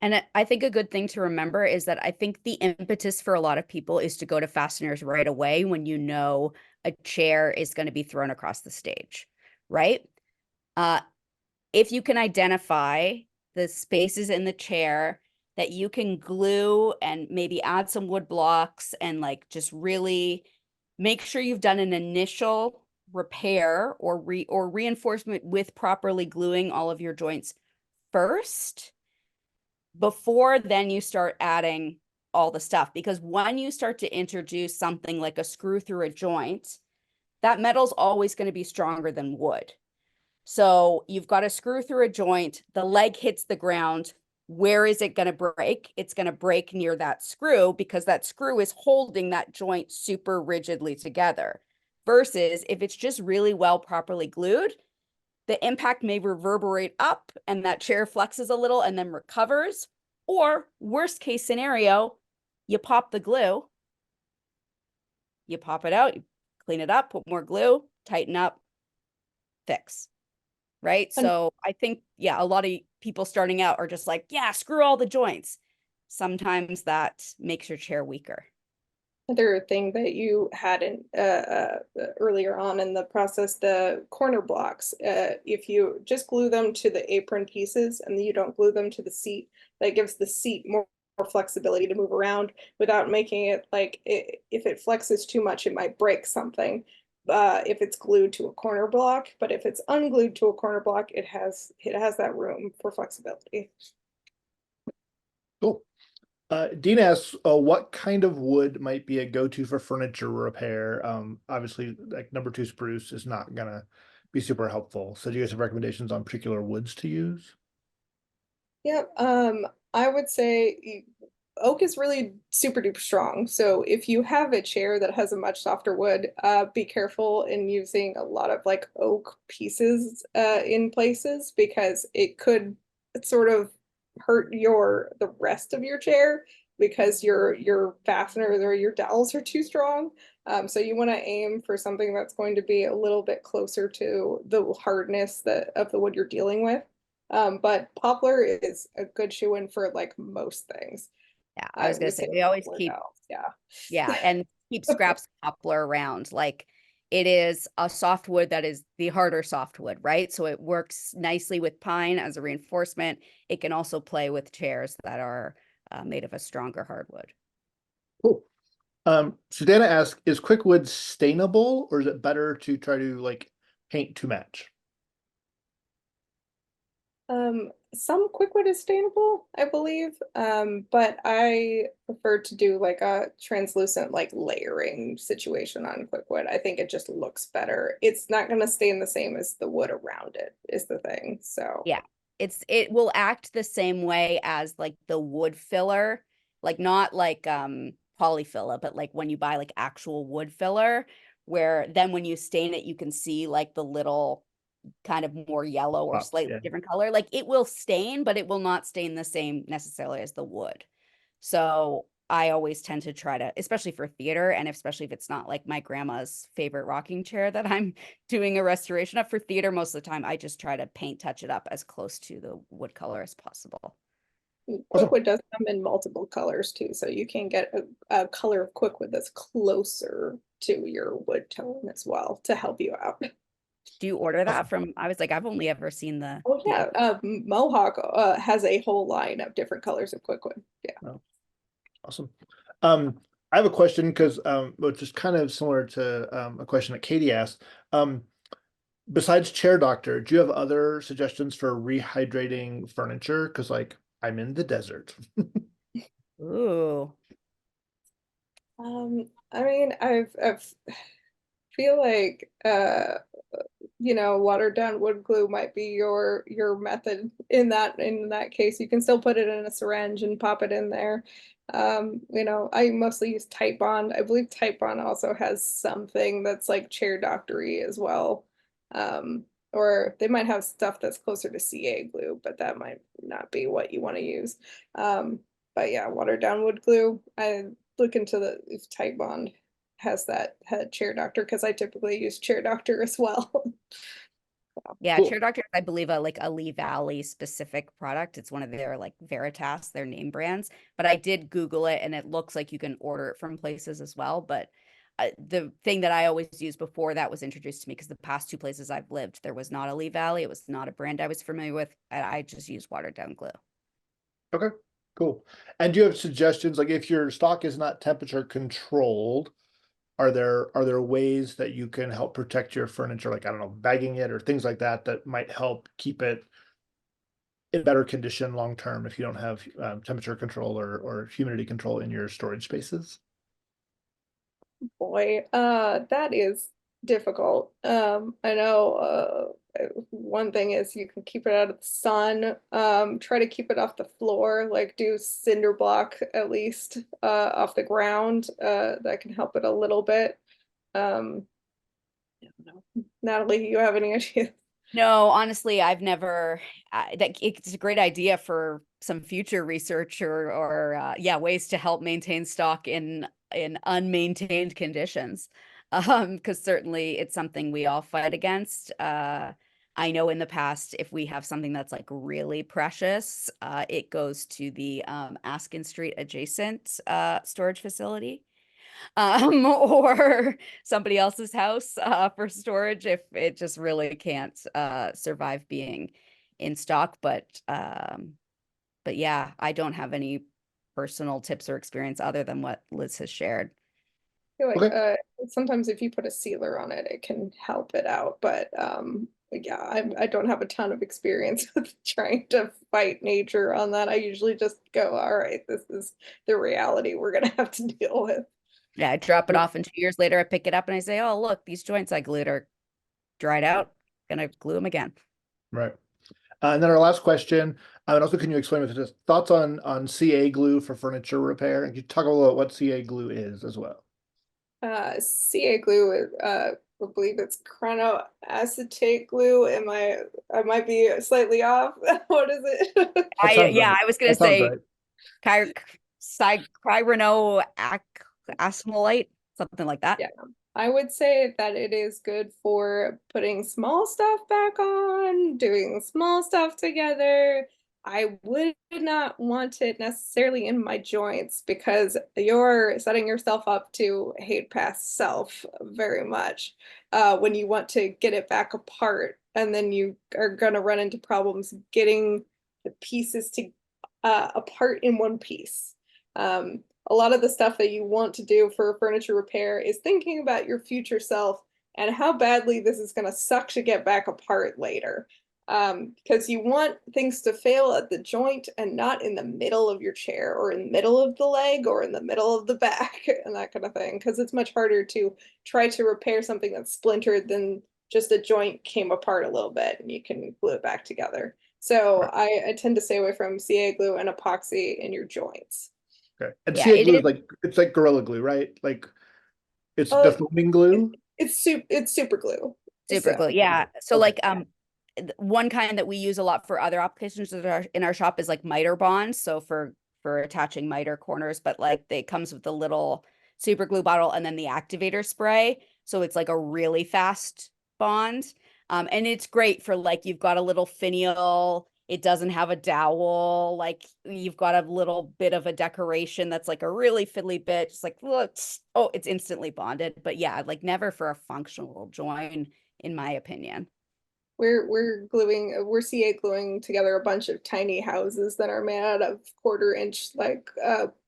And I think a good thing to remember is that I think the impetus for a lot of people is to go to fasteners right away when you know a chair is going to be thrown across the stage, right? If you can identify the spaces in the chair that you can glue and maybe add some wood blocks and like just really make sure you've done an initial repair or reinforcement with properly gluing all of your joints first, before then you start adding all the stuff. Because when you start to introduce something like a screw through a joint, that metal's always going to be stronger than wood. So you've got to screw through a joint, the leg hits the ground. Where is it going to break? It's going to break near that screw because that screw is holding that joint super rigidly together. Versus if it's just really well properly glued, the impact may reverberate up and that chair flexes a little and then recovers. Or worst case scenario, you pop the glue, you pop it out, you clean it up, put more glue, tighten up, fix. Right. So I think, yeah, a lot of people starting out are just like, yeah, screw all the joints. Sometimes that makes your chair weaker. Another thing that you had in earlier on in the process, the corner blocks, if you just glue them to the apron pieces and you don't glue them to the seat, that gives the seat more flexibility to move around without making it like if it flexes too much, it might break something. If it's glued to a corner block, but if it's unglued to a corner block, it has that room for flexibility. Cool. Dean asks, what kind of wood might be a go-to for furniture repair? Obviously, like #2 spruce is not gonna be super helpful. So do you guys have recommendations on particular woods to use? Yeah, I would say oak is really super duper strong. So if you have a chair that has a much softer wood, be careful in using a lot of like oak pieces in places because it could sort of hurt the rest of your chair because your fasteners or your dowels are too strong. So you want to aim for something that's going to be a little bit closer to the hardness of the wood you're dealing with. But poplar is a good shoe-in for like most things. Yeah, I was gonna say we always keep yeah. and keep scraps of poplar around. Like it is a softwood that is the harder softwood, right? So it works nicely with pine as a reinforcement. It can also play with chairs that are made of a stronger hardwood. Cool. So Dana asks, is quick wood stainable or is it better to try to like paint to match? some quick wood is stainable, I believe. But I prefer to do like a translucent like layering situation on quick wood. I think it just looks better. It's not gonna stain the same as the wood around it is the thing. So Yeah, it will act the same way as like the wood filler, like not like polyfiller, but like when you buy like actual wood filler, where then when you stain it, you can see like the little kind of more yellow or Spots, slightly yeah. different color. Like it will stain, but it will not stain the same necessarily as the wood. So I always tend to try to, especially for theater, and especially if it's not like my grandma's favorite rocking chair that I'm doing a restoration of for theater, most of the time I just try to paint touch it up as close to the wood color as possible. Awesome. quick wood does come in multiple colors too, so you can get a color of quick wood that's closer to your wood tone as well to help you out. Do you order that Awesome. from, I was like, I've only ever seen Oh the yeah, Mohawk has a whole line of different colors of quick wood. Yeah. Oh, awesome. I have a question because which is kind of similar to a question that Katie asked. Besides chair doctor, do you have other suggestions for rehydrating furniture? Because like I'm in the desert. Ooh. I mean, I've feel like watered down wood glue might be your method in that case. You can still put it in a syringe and pop it in there. I mostly use Titebond. I believe Titebond also has something that's like chair doctory as well. Or they might have stuff that's closer to CA glue, but that might not be what you want to use. But yeah, watered down wood glue. I look into the if Titebond has that head chair doctor because I typically use chair doctor as well. Yeah, Cool. Chair Doctor is, I believe, a like a Lee Valley specific product. It's one of their like Veritas, their name brands. But I did Google it, and it looks like you can order it from places as well. But the thing that I always used before that was introduced to me, because the past two places I've lived, there was not a Lee Valley. It was not a brand I was familiar with. I just used watered down glue. Okay, cool. And do you have suggestions, like if your stock is not temperature controlled, are there ways that you can help protect your furniture, like I don't know, bagging it or things like that that might help keep it in better condition long term if you don't have temperature control or humidity control in your storage spaces? Boy, that is difficult. I know one thing is you can keep it out of the sun. Try to keep it off the floor, like do cinder block at least off the ground. That can help it a little bit. I don't know. Natalie, you have any ideas? No, honestly, I've never. That it's a great idea for some future research or yeah, ways to help maintain stock in unmaintained conditions. Because certainly it's something we all fight against. I know in the past, if we have something that's like really precious, it goes to the Askin Street adjacent storage facility. Or somebody else's house for storage if it just really can't survive being in stock. But yeah, I don't have any personal tips or experience other than what Liz has shared. Feel like Okay, sometimes if you put a sealer on it, it can help it out. But yeah, I don't have a ton of experience with trying to fight nature on that. I usually just go, all right, this is the reality we're gonna have to deal with. Yeah, I drop it off and 2 years later I pick it up and I say, oh, look, these joints I glued are dried out. Gonna glue them again. right. And then our last question, and also can you explain with this thoughts on CA glue for furniture repair? And can you talk a little about what CA glue is as well? CA glue, I believe it's chronoacetate glue. I might be slightly off. What is it? That sounds Yeah, right. I was gonna That sounds say right. Cyrano-acrylate, something like that. Yeah, I would say that it is good for putting small stuff back on, doing small stuff together. I would not want it necessarily in my joints because you're setting yourself up to hate past self very much when you want to get it back apart. And then you are going to run into problems getting the pieces to apart in one piece. A lot of the stuff that you want to do for furniture repair is thinking about your future self and how badly this is going to suck to get back apart later. Because you want things to fail at the joint and not in the middle of your chair or in the middle of the leg or in the middle of the back and that kind of thing. Because it's much harder to try to repair something that's splintered than just a joint came apart a little bit and you can glue it back together. So I tend to stay away from CA glue and epoxy in your joints. Okay. And Yeah, CA glue it is like, it's like Gorilla Glue, right? Like it's Uh, defoaming glue. it's super glue. super So glue. Yeah. So Okay. like one kind that we use a lot for other applications that are in our shop is like miter bonds. So for attaching miter corners, but like they comes with the little super glue bottle and then the activator spray. So it's like a really fast bond. And it's great for like you've got a little finial, it doesn't have a dowel, like you've got a little bit of a decoration that's like a really fiddly bit, just like looks, oh, it's instantly bonded. But yeah, like never for a functional join, in my opinion. we're CA gluing together a bunch of tiny houses that are made out of 1/4 inch like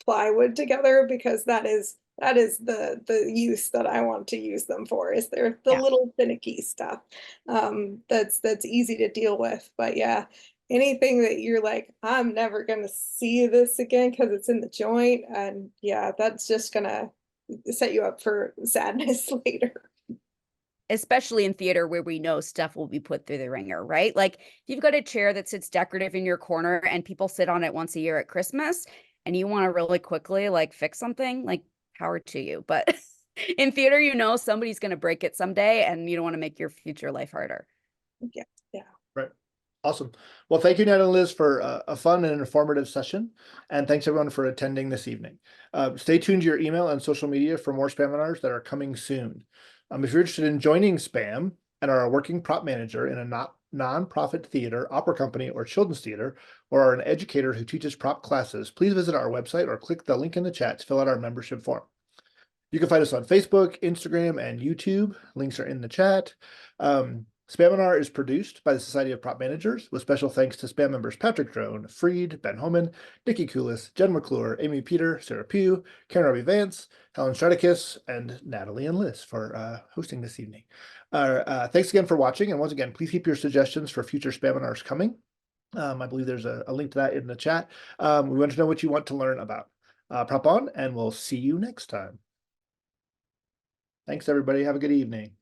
plywood together because that is the use that I want to use them for is they're the Yeah. little finicky stuff that's easy to deal with. But yeah, anything that you're like, I'm never gonna see this again because it's in the joint, and yeah, that's just gonna set you up for sadness later. Especially in theater where we know stuff will be put through the ringer, right? Like if you've got a chair that sits decorative in your corner and people sit on it once a year at Christmas and you want to really quickly like fix something, like power to you. But in theater, you know somebody's going to break it someday and you don't want to make your future life harder. Yeah, yeah. Right. Awesome. Well, thank you, Nat and Liz, for a fun and informative session. And thanks everyone for attending this evening. Stay tuned to your email and social media for more Spaminars that are coming soon. If you're interested in joining SPAM and are a working prop manager in a non-profit theater, opera company, or children's theater, or are an educator who teaches prop classes, please visit our website or click the link in the chat to fill out our membership form. You can find us on Facebook, Instagram, and YouTube. Links are in the chat. Spaminar is produced by the Society of Prop Managers, with special thanks to SPAM members Patrick Drone, Freed, Ben Homan, Nikki Kulis, Jen McClure, Amy Peter, Sarah Pugh, Karen Robbie Vance, Helen Stradicus, and Natalie and Liz for hosting this evening. Thanks again for watching, and once again, please keep your suggestions for future Spaminars coming. I believe there's a link to that in the chat. We want to know what you want to learn about. Prop on, and we'll see you next time. Thanks, everybody. Have a good evening.